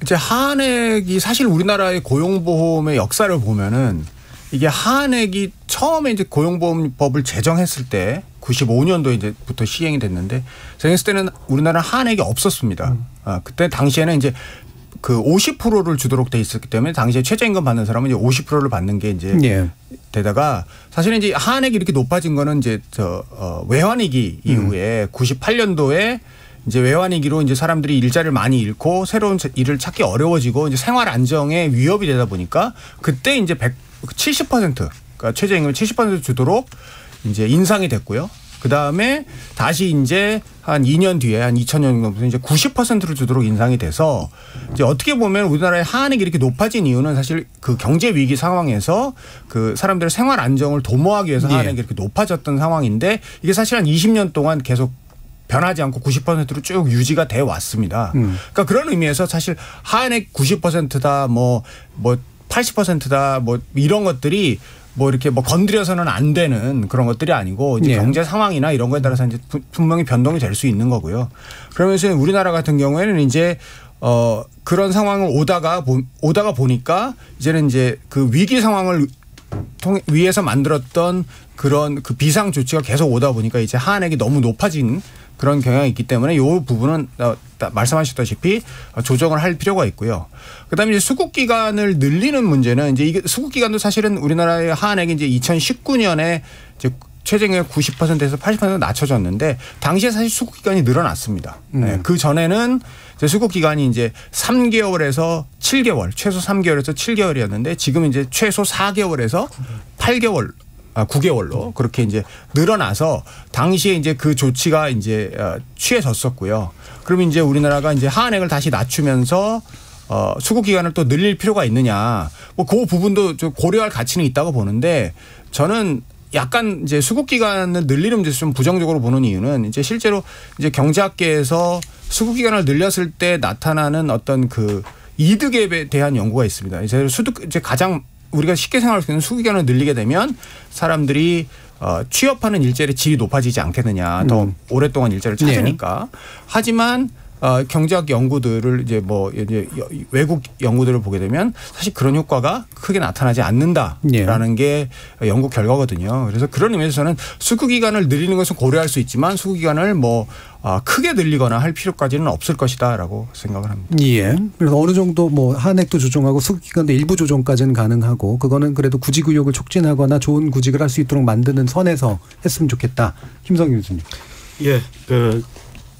이제 하한액이 사실 우리나라의 고용보험의 역사를 보면은 이게 하한액이 처음에 이제 고용보험법을 제정했을 때 95년도에 이제부터 시행이 됐는데 제가 했을 때는 우리나라는 하한액이 없었습니다. 그때 당시에는 이제 그 50%를 주도록 돼 있었기 때문에 당시에 최저임금 받는 사람은 이제 50%를 받는 게 이제 되다가 사실은 이제 하한액이 이렇게 높아진 거는 이제 외환위기 이후에 98년도에 이제 외환위기로 이제 사람들이 일자리를 많이 잃고 새로운 일을 찾기 어려워지고 이제 생활 안정에 위협이 되다 보니까 그때 이제 70% 그러니까 최저임금 70% 주도록 이제 인상이 됐고요. 그 다음에 다시 이제 한 2년 뒤에 한 2000년 정도 이제 90%를 주도록 인상이 돼서 이제 어떻게 보면 우리나라의 하한액이 이렇게 높아진 이유는 사실 그 경제 위기 상황에서 그 사람들의 생활 안정을 도모하기 위해서 하한액이 이렇게 높아졌던 상황인데 이게 사실 한 20년 동안 계속 변하지 않고 90%로 쭉 유지가 돼 왔습니다. 그러니까 그런 의미에서 사실 하한액 90%다 뭐 80%다 뭐 이런 것들이 뭐 이렇게 뭐 건드려서는 안 되는 그런 것들이 아니고 이제 경제 상황이나 이런 거에 따라서 이제 분명히 변동이 될 수 있는 거고요. 그러면서 우리나라 같은 경우에는 이제 그런 상황을 오다가 보니까 이제는 이제 그 위기 상황을 위해서 만들었던 그런 그 비상 조치가 계속 오다 보니까 이제 하한액이 너무 높아진 그런 경향이 있기 때문에 이 부분은 말씀하셨다시피 조정을 할 필요가 있고요. 그다음에 이제 수급 기간을 늘리는 문제는 이제 이게 수급 기간도 사실은 우리나라의 하한액이 이제 2019년에 이제 최저임금 90%에서 80% 낮춰졌는데 당시에 사실 수급 기간이 늘어났습니다. 네. 그 전에는 이제 수급 기간이 이제 3개월에서 7개월, 최소 3개월에서 7개월이었는데 지금 이제 최소 4개월에서 8개월. 9개월로 그렇게 이제 늘어나서 당시에 이제 그 조치가 이제 취해졌었고요. 그러면 이제 우리나라가 이제 하한액을 다시 낮추면서 수급 기간을 또 늘릴 필요가 있느냐. 뭐 그 부분도 좀 고려할 가치는 있다고 보는데 저는 약간 이제 수급 기간을 늘리는 문제에서 좀 부정적으로 보는 이유는 이제 실제로 이제 경제학계에서 수급 기간을 늘렸을 때 나타나는 어떤 그 이득에 대한 연구가 있습니다. 이제 가장 우리가 쉽게 생각할 수 있는 수급 기간을 늘리게 되면 사람들이 취업하는 일자리 질이 높아지지 않겠느냐. 더 오랫동안 일자리를 찾으니까. 하지만 경제학 연구들을 이제 외국 연구들을 보게 되면 사실 그런 효과가 크게 나타나지 않는다라는 게 연구 결과거든요. 그래서 그런 의미에서 저는 수급 기간을 늘리는 것은 고려할 수 있지만 수급 기간을 크게 늘리거나 할 필요까지는 없을 것이다라고 생각을 합니다. 예. 그래서 어느 정도 한액도 조정하고 수급 기간도 일부 조정까지는 가능하고 그거는 그래도 구직의욕을 촉진하거나 좋은 구직을 할 수 있도록 만드는 선에서 했으면 좋겠다. 김성규 교수님. 예.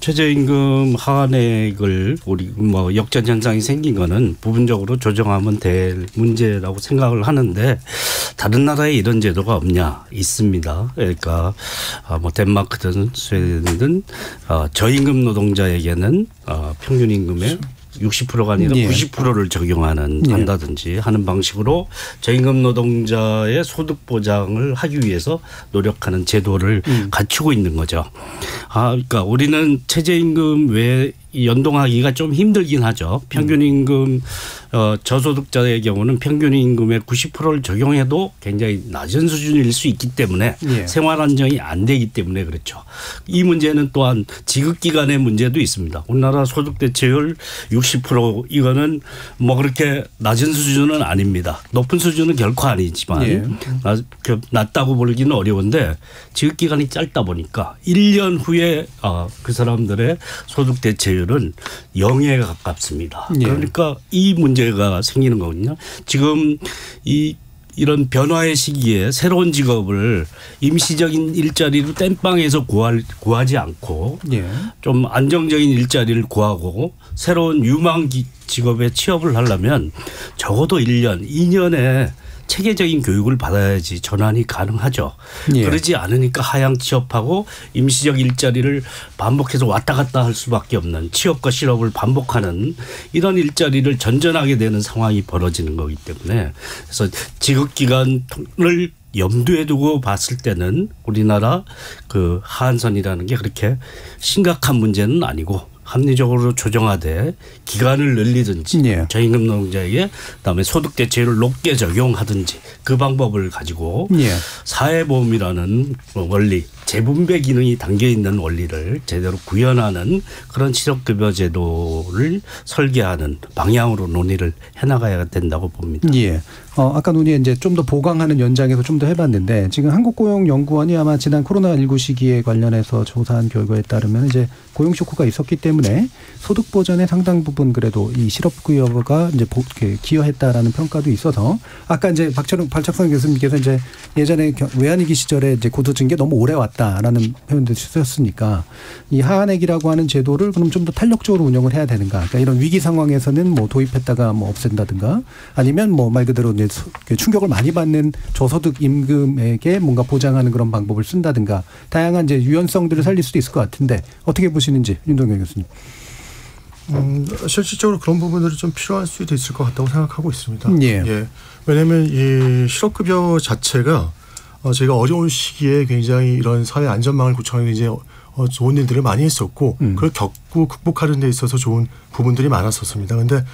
최저임금 하한액을 우리 역전 현상이 생긴 거는 부분적으로 조정하면 될 문제라고 생각을 하는데 다른 나라에 이런 제도가 없냐? 있습니다. 그러니까 덴마크든 스웨덴이든 저임금 노동자에게는 평균 임금의 60%가 아니라 90%를 적용한다든지 하는 방식으로 저임금 노동자의 소득 보장을 하기 위해서 노력하는 제도를 갖추고 있는 거죠. 그러니까 우리는 최저임금 외에 연동하기가 좀 힘들긴 하죠. 평균임금 저소득자의 경우는 평균임금의 90%를 적용해도 굉장히 낮은 수준일 수 있기 때문에 생활 안정이 안 되기 때문에 그렇죠. 이 문제는 또한 지급기간의 문제도 있습니다. 우리나라 소득 대체율 60% 이거는 그렇게 낮은 수준은 아닙니다. 높은 수준은 결코 아니지만 낮다고 보기는 어려운데 지급기간이 짧다 보니까 1년 후에 그 사람들의 소득 대체율 은 0에 가깝습니다. 그러니까 이 문제가 생기는 거거든요. 지금 이런 변화의 시기에 새로운 직업을 임시적인 일자리로 땜빵해서 구하지 않고 좀 안정적인 일자리를 구하고 새로운 유망 직업에 취업을 하려면 적어도 1년, 2년에 체계적인 교육을 받아야지 전환이 가능하죠. 그러지 않으니까 하향 취업하고 임시적 일자리를 반복해서 왔다 갔다 할 수밖에 없는 취업과 실업을 반복하는 이런 일자리를 전전하게 되는 상황이 벌어지는 거기 때문에 그래서 지급기간을 염두에 두고 봤을 때는 우리나라 그 하한선이라는 게 그렇게 심각한 문제는 아니고 합리적으로 조정하되 기간을 늘리든지 저임금 노동자에게 그다음에 소득 대체율을 높게 적용하든지 그 방법을 가지고 사회보험이라는 원리 재분배 기능이 담겨 있는 원리를 제대로 구현하는 그런 실업급여 제도를 설계하는 방향으로 논의를 해나가야 된다고 봅니다. 아까 논의 이제 좀 더 보강하는 연장에서 좀 더 해봤는데 지금 한국고용연구원이 아마 지난 코로나19 시기에 관련해서 조사한 결과에 따르면 이제 고용 쇼크가 있었기 때문에 소득 보전의 상당 부분 그래도 이 실업급여가 이제 기여했다라는 평가도 있어서 아까 이제 발착성 교수님께서 이제 예전에 외환위기 시절에 이제 고도증 게 너무 오래 왔다라는 표현도 쓰셨으니까 이 하한액이라고 하는 제도를 그럼 좀 더 탄력적으로 운영을 해야 되는가? 그러니까 이런 위기 상황에서는 뭐 도입했다가 뭐 없앤다든가 아니면 뭐 말 그대로 이제 충격을 많이 받는 저소득 임금에게 뭔가 보장하는 그런 방법을 쓴다든가 다양한 이제 유연성들을 살릴 수도 있을 것 같은데 어떻게 보시는지 윤동경 교수님. 실질적으로 그런 부분들이 좀 필요할 수도 있을 것 같다고 생각하고 있습니다. 예. 왜냐하면 이 실업급여 자체가 저희가 어려운 시기에 굉장히 이런 사회 안전망을 구축하는 이제 좋은 일들을 많이 했었고 그걸 겪고 극복하는 데 있어서 좋은 부분들이 많았었습니다. 그런데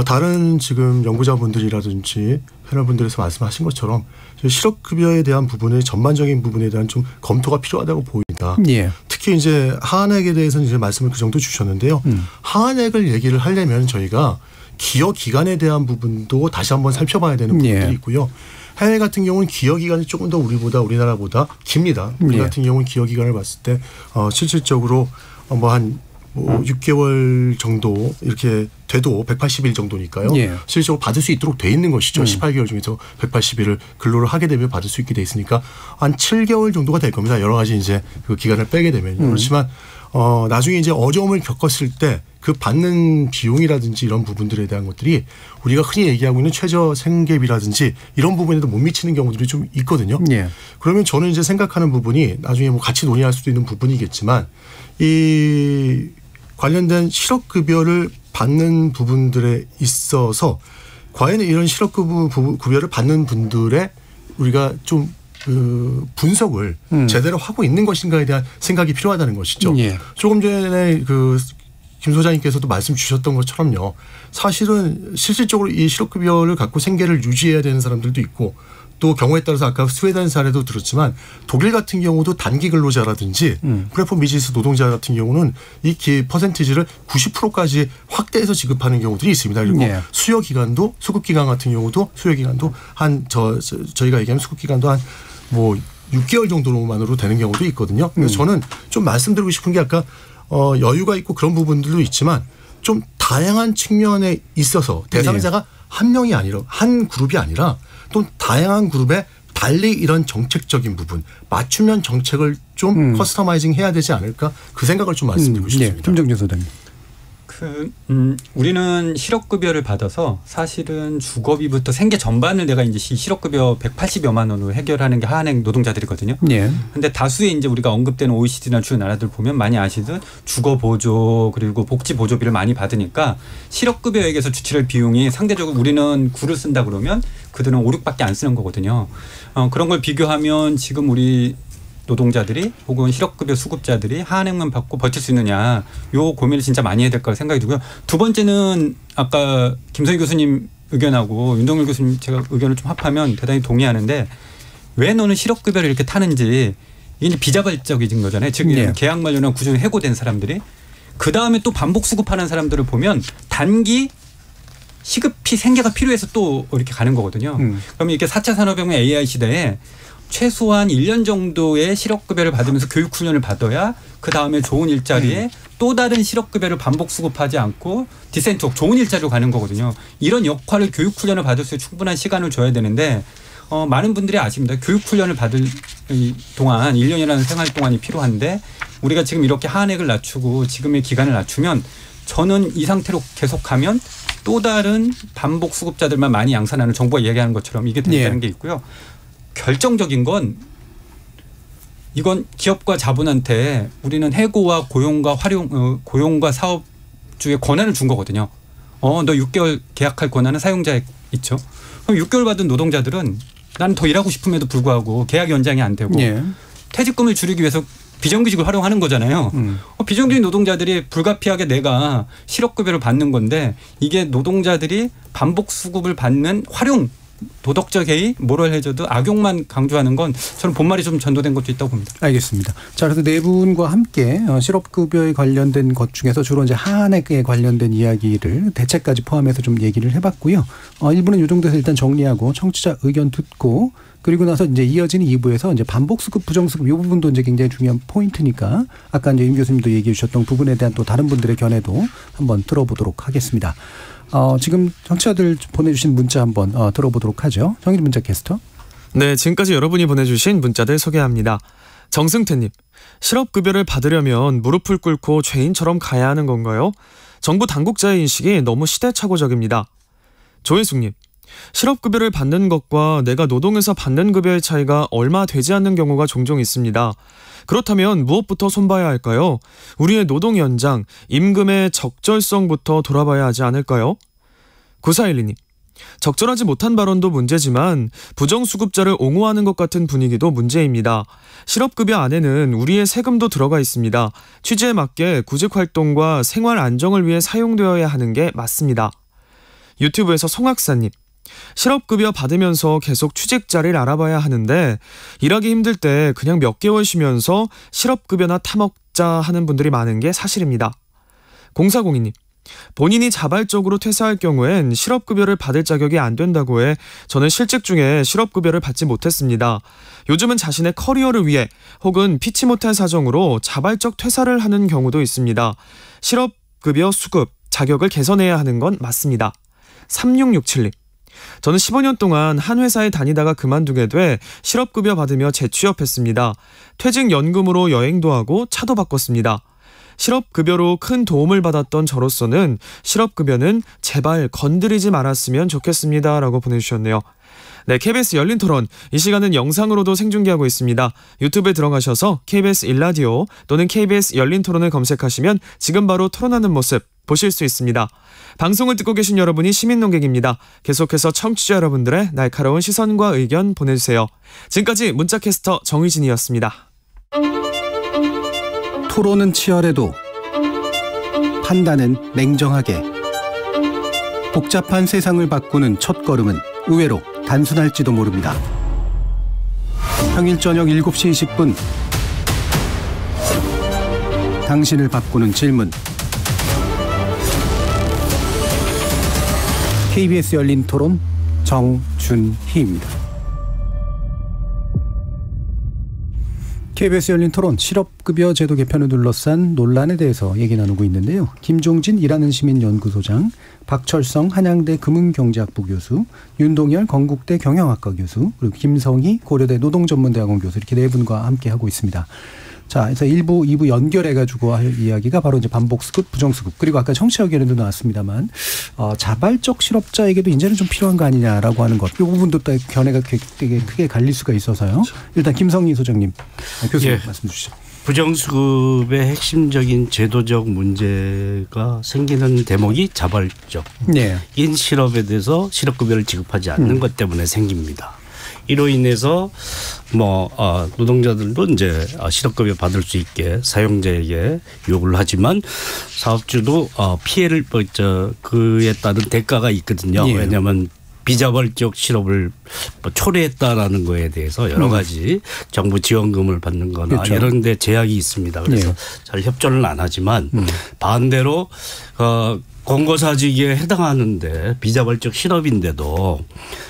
다른 지금 연구자분들이라든지 패널분들에서 말씀하신 것처럼 실업급여에 대한 부분의 전반적인 부분에 대한 좀 검토가 필요하다고 보입니다. 예. 특히 이제 하한액에 대해서는 이제 말씀을 그 정도 주셨는데요. 하한액을 얘기를 하려면 저희가 기여 기간에 대한 부분도 다시 한번 살펴봐야 되는 부분들이 있고요. 해외 같은 경우는 기여 기간이 조금 더 우리나라보다 깁니다. 우리 같은 경우는 기여 기간을 봤을 때 실질적으로 한 6개월 정도 이렇게 돼도 180일 정도니까요. 실질적으로 받을 수 있도록 돼 있는 것이죠. 18개월 중에서 180일을 근로를 하게 되면 받을 수 있게 돼 있으니까 한 7개월 정도가 될 겁니다. 여러 가지 이제 그 기간을 빼게 되면 그렇지만 나중에 이제 어려움을 겪었을 때 그 받는 비용이라든지 이런 부분들에 대한 것들이 우리가 흔히 얘기하고 있는 최저 생계비라든지 이런 부분에도 못 미치는 경우들이 좀 있거든요. 그러면 저는 이제 생각하는 부분이 나중에 뭐 같이 논의할 수도 있는 부분이겠지만 이 관련된 실업급여를 받는 부분들에 있어서 과연 이런 실업급여를 받는 분들의 우리가 좀 분석을 제대로 하고 있는 것인가에 대한 생각이 필요하다는 것이죠. 조금 전에 김 소장님께서도 말씀 주셨던 것처럼요. 사실은 실질적으로 이 실업급여를 갖고 생계를 유지해야 되는 사람들도 있고 또 경우에 따라서 아까 스웨덴 사례도 들었지만 독일 같은 경우도 단기 근로자라든지 플랫폼 비즈니스 노동자 같은 경우는 이 퍼센티지를 90%까지 확대해서 지급하는 경우들이 있습니다. 그리고 수요 기간도 수급 기간 같은 경우도 수요 기간도 저희가 얘기하면 수급 기간도 한 6개월 정도만으로 되는 경우도 있거든요. 그래서 저는 좀 말씀드리고 싶은 게 아까 여유가 있고 그런 부분들도 있지만 좀 다양한 측면에 있어서 대상자가 한 명이 아니라 한 그룹이 아니라 또 다양한 그룹에 달리 이런 정책적인 부분 맞춤형 정책을 좀 커스터마이징 해야 되지 않을까 그 생각을 좀 말씀드리고 싶습니다. 김정준 소장님. 우리는 실업급여를 받아서 사실은 주거비부터 생계 전반을 내가 이제 실업급여 180여만 원으로 해결하는 게 하한액 노동자들이거든요. 근데 다수의 이제 우리가 언급되는 OECD나 주요 나라들 보면 많이 아시듯 주거보조 그리고 복지보조비를 많이 받으니까 실업급여액에서 주출할 비용이 상대적으로 우리는 9를 쓴다 그러면 그들은 5, 6밖에 안 쓰는 거거든요. 그런 걸 비교하면 지금 우리 노동자들이 혹은 실업급여 수급자들이 하한액만 받고 버틸 수 있느냐 요 고민을 진짜 많이 해야 될 거라 생각이 들고요. 두 번째는 아까 김성희 교수님 의견하고 윤동열 교수님 제가 의견을 좀 합하면 대단히 동의하는데 왜 너는 실업급여를 이렇게 타는지 이게 비자발적인 거잖아요. 즉 계약 만료나 구조에 해고된 사람들이 그다음에 또 반복 수급하는 사람들을 보면 단기 시급히 생계가 필요해서 또 이렇게 가는 거거든요. 그러면 이렇게 4차 산업혁명 AI 시대에 최소한 1년 정도의 실업급여를 받으면서 교육훈련을 받아야 그다음에 좋은 일자리에 또 다른 실업급여를 반복 수급하지 않고 디센트 좋은 일자리로 가는 거거든요. 이런 역할을 교육훈련을 받을 수 있는 충분한 시간을 줘야 되는데 많은 분들이 아십니다. 교육훈련을 받을 동안 1년이라는 생활 동안이 필요한데 우리가 지금 이렇게 하한액을 낮추고 지금의 기간을 낮추면 저는 이 상태로 계속하면 또 다른 반복 수급자들만 많이 양산하는 정부가 이야기하는 것처럼 이게 된다는 게 있고요. 결정적인 건 이건 기업과 자본한테 우리는 해고와 고용과 사업주의 권한을 준 거거든요. 너 6개월 계약할 권한은 사용자에 있죠. 그럼 6개월 받은 노동자들은 나는 더 일하고 싶음에도 불구하고 계약 연장이 안 되고 퇴직금을 줄이기 위해서 비정규직을 활용하는 거잖아요. 비정규직 노동자들이 불가피하게 내가 실업급여를 받는 건데 이게 노동자들이 반복 수급을 받는 활용 도덕적 해이, 모럴 해저드, 악용만 강조하는 건 저는 본말이 좀 전도된 것도 있다고 봅니다. 알겠습니다. 자, 그래서 네 분과 함께 실업급여에 관련된 것 중에서 주로 이제 하한액에 관련된 이야기를 대책까지 포함해서 좀 얘기를 해봤고요. 1부는 이 정도에서 일단 정리하고 청취자 의견 듣고 그리고 나서 이제 이어지는 2부에서 이제 반복수급, 부정수급 이 부분도 이제 굉장히 중요한 포인트니까 아까 이제 임 교수님도 얘기해 주셨던 부분에 대한 또 다른 분들의 견해도 한번 들어보도록 하겠습니다. 지금 청취자들 보내주신 문자 한번 들어보도록 하죠. 정일 문자 캐스터. 네, 지금까지 여러분이 보내주신 문자들 소개합니다. 정승태님, 실업급여를 받으려면 무릎을 꿇고 죄인처럼 가야 하는 건가요? 정부 당국자의 인식이 너무 시대착오적입니다. 조인숙님, 실업급여를 받는 것과 내가 노동해서 받는 급여의 차이가 얼마 되지 않는 경우가 종종 있습니다. 그렇다면 무엇부터 손봐야 할까요? 우리의 노동 연장, 임금의 적절성부터 돌아봐야 하지 않을까요? 9412님, 적절하지 못한 발언도 문제지만 부정수급자를 옹호하는 것 같은 분위기도 문제입니다. 실업급여 안에는 우리의 세금도 들어가 있습니다. 취지에 맞게 구직활동과 생활 안정을 위해 사용되어야 하는 게 맞습니다. 유튜브에서 송학사님, 실업급여 받으면서 계속 취직 자리를 알아봐야 하는데 일하기 힘들 때 그냥 몇 개월 쉬면서 실업급여나 타먹자 하는 분들이 많은 게 사실입니다. 0402님, 본인이 자발적으로 퇴사할 경우엔 실업급여를 받을 자격이 안 된다고 해 저는 실직 중에 실업급여를 받지 못했습니다. 요즘은 자신의 커리어를 위해 혹은 피치 못할 사정으로 자발적 퇴사를 하는 경우도 있습니다. 실업급여 수급, 자격을 개선해야 하는 건 맞습니다. 3667님, 저는 15년 동안 한 회사에 다니다가 그만두게 돼 실업급여 받으며 재취업했습니다. 퇴직연금으로 여행도 하고 차도 바꿨습니다. 실업급여로 큰 도움을 받았던 저로서는 실업급여는 제발 건드리지 말았으면 좋겠습니다. 라고 보내주셨네요. 네, KBS 열린 토론, 이 시간은 영상으로도 생중계하고 있습니다. 유튜브에 들어가셔서 KBS 1라디오 또는 KBS 열린 토론을 검색하시면 지금 바로 토론하는 모습 보실 수 있습니다. 방송을 듣고 계신 여러분이 시민논객입니다. 계속해서 청취자 여러분들의 날카로운 시선과 의견 보내주세요. 지금까지 문자캐스터 정의진이었습니다. 토론은 치열해도 판단은 냉정하게. 복잡한 세상을 바꾸는 첫걸음은 의외로 단순할지도 모릅니다. 평일 저녁 7시 20분 당신을 바꾸는 질문. KBS 열린 토론 정준희입니다. KBS 열린 토론 실업급여 제도 개편을 둘러싼 논란에 대해서 얘기 나누고 있는데요. 김종진 일하는 시민연구소장, 박철성 한양대 금융경제학부 교수, 윤동열 건국대 경영학과 교수, 그리고 김성희 고려대 노동전문대학원 교수 이렇게 네 분과 함께 하고 있습니다. 자, 그래서 1부, 2부 연결해가지고 할 이야기가 바로 이제 반복수급, 부정수급, 그리고 아까 청취자 의견에도 나왔습니다만, 자발적 실업자에게도 이제는 좀 필요한 거 아니냐라고 하는 것. 이 부분도 또 견해가 되게 크게 갈릴 수가 있어서요. 일단 김성희 소장님, 교수님 말씀 주시죠. 부정수급의 핵심적인 제도적 문제가 생기는 대목이 자발적인 실업에 대해서 실업급여를 지급하지 않는 것 때문에 생깁니다. 이로 인해서 노동자들도 이제 실업급여 받을 수 있게 사용자에게 요구를 하지만 사업주도 피해를 그에 따른 대가가 있거든요. 예. 왜냐하면 비자발적 실업을 초래했다라는 거에 대해서 여러 가지 정부 지원금을 받는 거나 그렇죠. 이런 데 제약이 있습니다. 그래서 잘 협조를 안 하지만 반대로 권고사직에 해당하는데 비자발적 실업인데도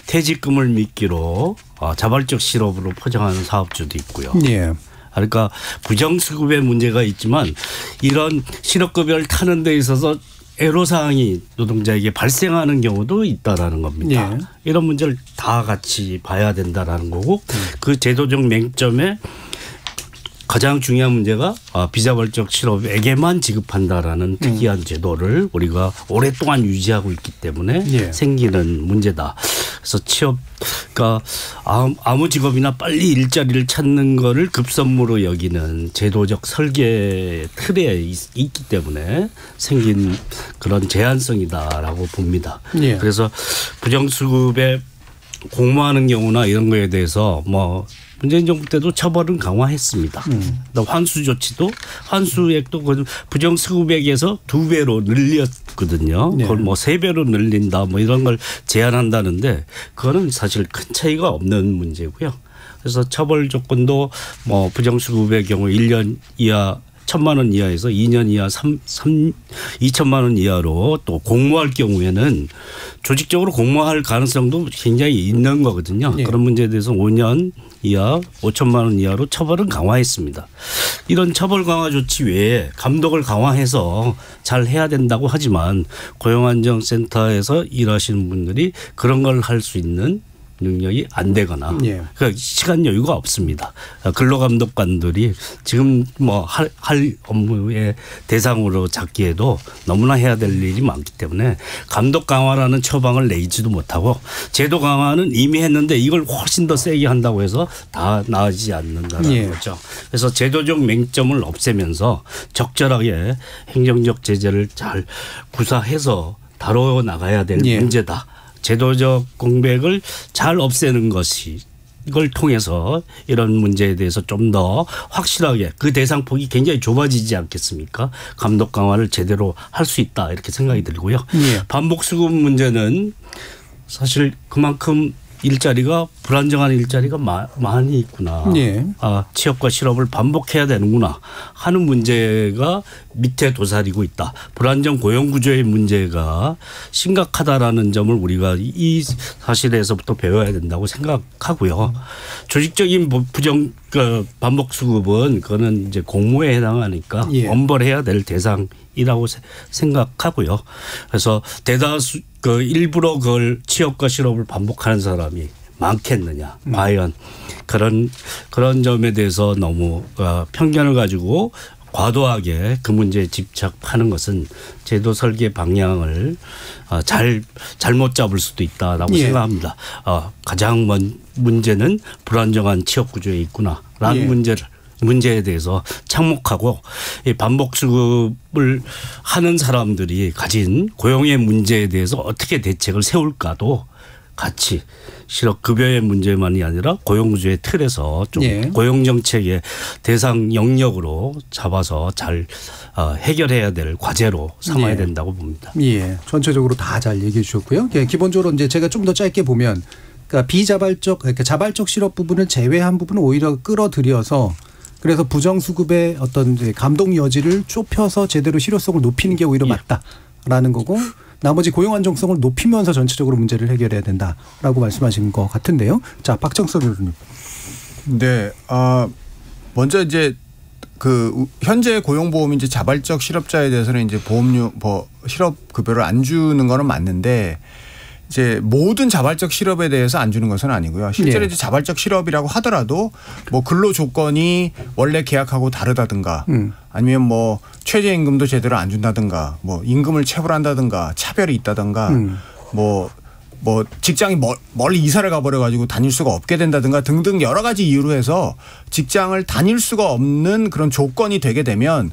퇴직금을 미끼로 자발적 실업으로 포장하는 사업주도 있고요. 예. 그러니까 부정수급의 문제가 있지만 이런 실업급여를 타는 데 있어서 애로사항이 노동자에게 발생하는 경우도 있다라는 겁니다. 예. 이런 문제를 다 같이 봐야 된다라는 거고 그 제도적 맹점에 가장 중요한 문제가 비자발적 실업에게만 지급한다라는 특이한 제도를 우리가 오랫동안 유지하고 있기 때문에 생기는 문제다. 그래서 그러니까 아무 직업이나 빨리 일자리를 찾는 거를 급선무로 여기는 제도적 설계 틀에 있기 때문에 생긴 그런 제한성이다라고 봅니다. 그래서 부정수급의 공모하는 경우나 이런 거에 대해서 뭐 문재인 정부 때도 처벌은 강화했습니다. 환수 조치도 환수액도 부정수급액에서 2배로 늘렸거든요. 네. 그걸 뭐 3배로 늘린다 뭐 이런 걸 제한한다는데 그거는 사실 큰 차이가 없는 문제고요. 그래서 처벌 조건도 뭐 부정수급의 경우 1년 이하 1,000만 원 이하에서 2년 이하 2천만 원 이하로 또 공모할 경우에는 조직적으로 공모할 가능성도 굉장히 있는 거거든요. 네. 그런 문제에 대해서 5년 이하 5천만 원 이하로 처벌은 강화했습니다. 이런 처벌 강화 조치 외에 감독을 강화해서 잘 해야 된다고 하지만 고용안정센터에서 일하시는 분들이 그런 걸 할 수 있는 능력이 안 되거나 그러니까 시간 여유가 없습니다. 근로감독관들이 지금 뭐 할 업무의 대상으로 잡기에도 너무나 해야 될 일이 많기 때문에 감독 강화라는 처방을 내지도 못하고 제도 강화는 이미 했는데 이걸 훨씬 더 세게 한다고 해서 다 나아지지 않는다는 거죠. 그래서 제도적 맹점을 없애면서 적절하게 행정적 제재를 잘 구사해서 다뤄 나가야 될 문제다. 제도적 공백을 잘 없애는 것이 이걸 통해서 이런 문제에 대해서 좀 더 확실하게 그 대상 폭이 굉장히 좁아지지 않겠습니까? 감독 강화를 제대로 할 수 있다 이렇게 생각이 들고요. 반복 수급 문제는 사실 그만큼 일자리가 불안정한 일자리가 많이 있구나. 취업과 실업을 반복해야 되는구나 하는 문제가 밑에 도사리고 있다. 불안정 고용 구조의 문제가 심각하다라는 점을 우리가 이 사실에서부터 배워야 된다고 생각하고요. 조직적인 반복 수급은 그거는 이제 공모에 해당하니까 엄벌해야 될 대상이라고 생각하고요. 그래서 대다수 일부러 그걸 취업과 실업을 반복하는 사람이 많겠느냐. 과연 그런 점에 대해서 너무 편견을 가지고 과도하게 그 문제에 집착하는 것은 제도 설계 방향을 잘못 잡을 수도 있다라고 생각합니다. 가장 문제는 불안정한 취업 구조에 있구나라는 문제에 대해서 착목하고 이 반복 수급을 하는 사람들이 가진 고용의 문제에 대해서 어떻게 대책을 세울까도 같이 실업급여의 문제만이 아니라 고용구조의 틀에서 좀 고용정책의 대상 영역으로 잡아서 잘 해결해야 될 과제로 삼아야 된다고 봅니다. 전체적으로 다 잘 얘기해 주셨고요. 기본적으로 이제 제가 좀 더 짧게 보면 그러니까 비자발적 그러니까 자발적 실업 부분을 제외한 부분을 오히려 끌어들여서 그래서 부정수급의 어떤 감독 여지를 좁혀서 제대로 실효성을 높이는 게 오히려 맞다라는 거고 나머지 고용 안정성을 높이면서 전체적으로 문제를 해결해야 된다라고 말씀하신 것 같은데요. 자, 박정석 교수님. 네. 먼저 이제 그 현재 고용보험이 이제 자발적 실업자에 대해서는 이제 실업급여를 안 주는 거는 맞는데 이제 모든 자발적 실업에 대해서 안 주는 것은 아니고요. 실제로 이제 자발적 실업이라고 하더라도 뭐 근로 조건이 원래 계약하고 다르다든가 아니면 뭐 최저임금도 제대로 안 준다든가 뭐 임금을 체불한다든가 차별이 있다든가 뭐 직장이 멀리 이사를 가버려 가지고 다닐 수가 없게 된다든가 등등 여러 가지 이유로 해서 직장을 다닐 수가 없는 그런 조건이 되게 되면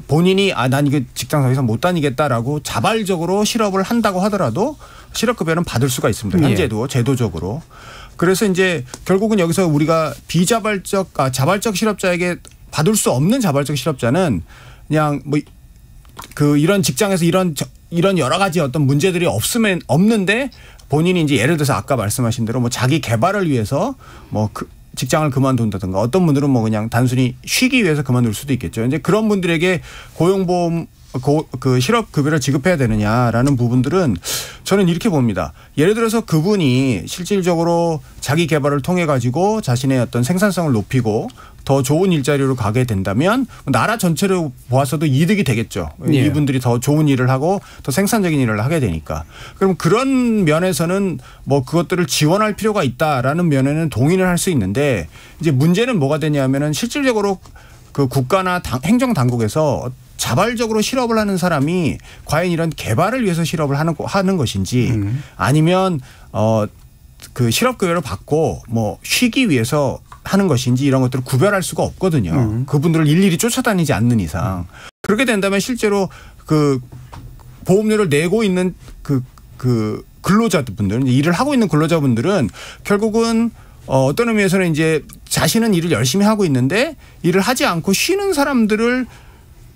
본인이 난 이게 직장 더 이상 못 다니겠다라고 자발적으로 실업을 한다고 하더라도 실업급여는 받을 수가 있습니다. 현재도 제도적으로. 그래서 이제 결국은 여기서 우리가 자발적 실업자에게 받을 수 없는 자발적 실업자는 그냥 뭐 이런 직장에서 이런 여러 가지 어떤 문제들이 없는데 본인이 이제 예를 들어서 아까 말씀하신 대로 뭐 자기 개발을 위해서 뭐 직장을 그만둔다든가 어떤 분들은 뭐 그냥 단순히 쉬기 위해서 그만둘 수도 있겠죠. 이제 그런 분들에게 고용보험 그 실업급여를 지급해야 되느냐라는 부분들은 저는 이렇게 봅니다. 예를 들어서 그분이 실질적으로 자기 개발을 통해 가지고 자신의 어떤 생산성을 높이고 더 좋은 일자리로 가게 된다면 나라 전체로 보아서도 이득이 되겠죠. 이분들이 더 좋은 일을 하고 더 생산적인 일을 하게 되니까. 그럼 그런 면에서는 뭐 그것들을 지원할 필요가 있다라는 면에는 동의를 할 수 있는데 이제 문제는 뭐가 되냐면은 실질적으로 그 국가나 행정 당국에서 자발적으로 실업을 하는 사람이 과연 이런 개발을 위해서 실업을 하는 것인지 아니면 그 실업급여를 받고 뭐 쉬기 위해서 하는 것인지 이런 것들을 구별할 수가 없거든요. 그분들을 일일이 쫓아다니지 않는 이상. 그렇게 된다면 실제로 그 보험료를 내고 있는 그 근로자분들, 일을 하고 있는 근로자분들은 결국은 어떤 의미에서는 이제 자신은 일을 열심히 하고 있는데 일을 하지 않고 쉬는 사람들을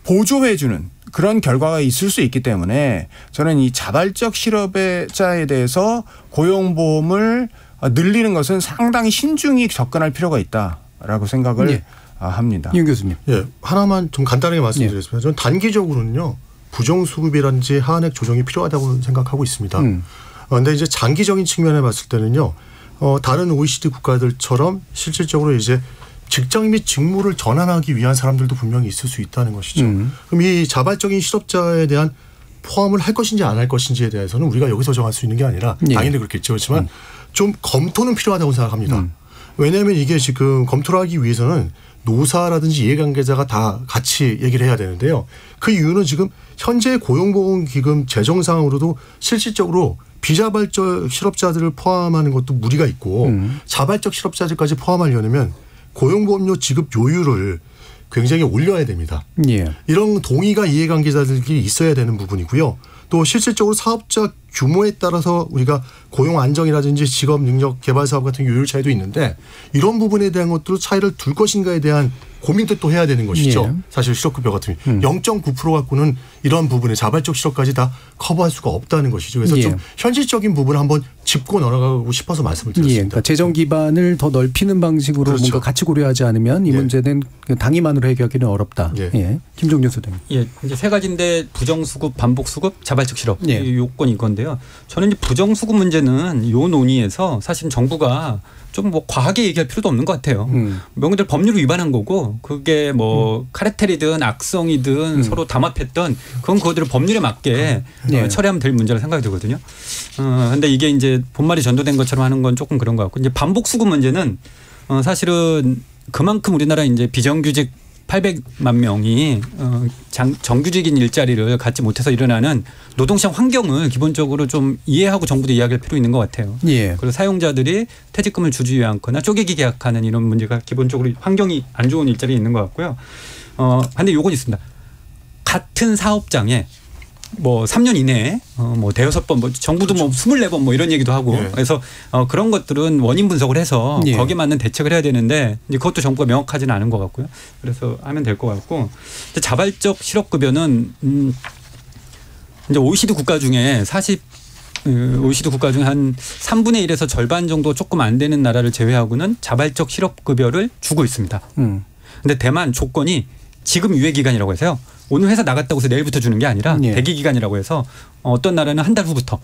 보조해주는 그런 결과가 있을 수 있기 때문에 저는 이 자발적 실업자에 대해서 고용보험을 늘리는 것은 상당히 신중히 접근할 필요가 있다라고 생각을 합니다. 이윤 교수님. 예, 하나만 좀 간단하게 말씀드리겠습니다. 저는 단기적으로는요. 부정수급이라든지 하한액 조정이 필요하다고 생각하고 있습니다. 그런데 이제 장기적인 측면에 봤을 때는요. 다른 OECD 국가들처럼 실질적으로 이제 직장 및 직무를 전환하기 위한 사람들도 분명히 있을 수 있다는 것이죠. 그럼 이 자발적인 실업자에 대한 포함을 할 것인지 안 할 것인지에 대해서는 우리가 여기서 정할 수 있는 게 아니라 당연히 그렇겠죠. 그렇지만 좀 검토는 필요하다고 생각합니다. 왜냐하면 이게 지금 검토를 하기 위해서는 노사라든지 이해관계자가 다 같이 얘기를 해야 되는데요. 그 이유는 지금 현재 고용보험기금 재정상으로도 실질적으로 비자발적 실업자들을 포함하는 것도 무리가 있고 자발적 실업자들까지 포함하려면 고용보험료 지급 요율을 굉장히 올려야 됩니다. 이런 동의가 이해관계자들끼리 있어야 되는 부분이고요. 또 실질적으로 사업자 규모에 따라서 우리가 고용 안정이라든지 직업 능력 개발 사업 같은 요율 차이도 있는데 이런 부분에 대한 것도 차이를 둘 것인가에 대한 고민도 또 해야 되는 것이죠. 사실 실업급여 같은 0.9% 갖고는 이런 부분에 자발적 실업까지 다 커버할 수가 없다는 것이죠. 그래서 좀 현실적인 부분을 한번 짚고 넘어가고 싶어서 말씀을 드렸습니다. 그러니까 재정 기반을 더 넓히는 방식으로 그렇죠. 뭔가 같이 고려하지 않으면 이 문제는 당위만으로 해결하기는 어렵다. 김종률 소장님. 이제 세 가지인데 부정수급, 반복수급, 자발적 실업 이 요건이 이건데요. 저는 이제 부정수급 문제는 요 논의에서 사실 정부가 좀 뭐 과하게 얘기할 필요도 없는 것 같아요. 명분들 법률을 위반한 거고 그게 뭐 카르텔이든 악성이든 서로 담합했던 그건 그것들을 법률에 맞게 처리하면 될 문제라 생각이 들거든요. 그런데 이게 이제 본말이 전도된 것처럼 하는 건 조금 그런 것 같고 이제 반복수급 문제는 사실은 그만큼 우리나라 이제 비정규직 800만 명이 정규직인 일자리를 갖지 못해서 일어나는 노동시장 환경을 기본적으로 좀 이해하고 정부도 이야기할 필요 있는 것 같아요. 그리고 사용자들이 퇴직금을 주지 않거나 쪼개기 계약하는 이런 문제가 기본적으로 환경이 안 좋은 일자리에 있는 것 같고요. 근데 요건 있습니다. 같은 사업장에 뭐 3년 이내에 뭐 대여섯 번, 뭐 정부도 그렇죠. 뭐 24번 뭐 이런 얘기도 하고 그래서 그런 것들은 원인 분석을 해서 거기에 맞는 대책을 해야 되는데 이제 그것도 정부가 명확하지는 않은 것 같고요. 그래서 하면 될 것 같고 자발적 실업급여는 이제 OECD 국가 중에 OECD 국가 중에 한 3분의 1에서 절반 정도 조금 안 되는 나라를 제외하고는 자발적 실업급여를 주고 있습니다. 근데 대만 조건이 지금 유예기간이라고 해서요. 오늘 회사 나갔다고 해서 내일부터 주는 게 아니라 대기 기간이라고 해서 어떤 나라는 한 달 후부터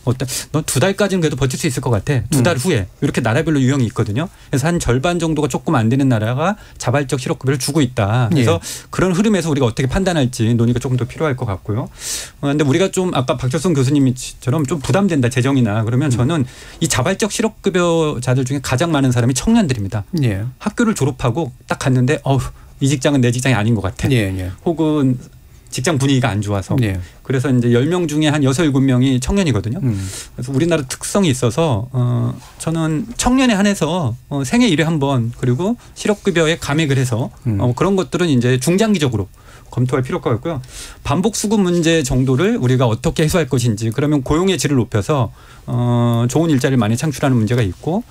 너 2달까지는 그래도 버틸 수 있을 것 같아. 2달 후에 이렇게 나라별로 유형이 있거든요. 그래서 한 절반 정도가 조금 안 되는 나라가 자발적 실업급여를 주고 있다. 그래서 그런 흐름에서 우리가 어떻게 판단할지 논의가 조금 더 필요할 것 같고요. 그런데 우리가 좀 아까 박철성 교수님처럼 좀 부담된다 재정이나 그러면 저는 이 자발적 실업급여자들 중에 가장 많은 사람이 청년들입니다. 학교를 졸업하고 딱 갔는데 이 직장은 내 직장이 아닌 것 같아. 혹은 직장 분위기가 안 좋아서. 그래서 이제 10명 중에 한 6, 7명이 청년이거든요. 그래서 우리나라 특성이 있어서 저는 청년에 한해서 생애 1회 한 번 그리고 실업급여에 감액을 해서 그런 것들은 이제 중장기적으로 검토할 필요가 있고요. 반복 수급 문제 정도를 우리가 어떻게 해소할 것인지 그러면 고용의 질을 높여서 좋은 일자리를 많이 창출하는 문제가 있고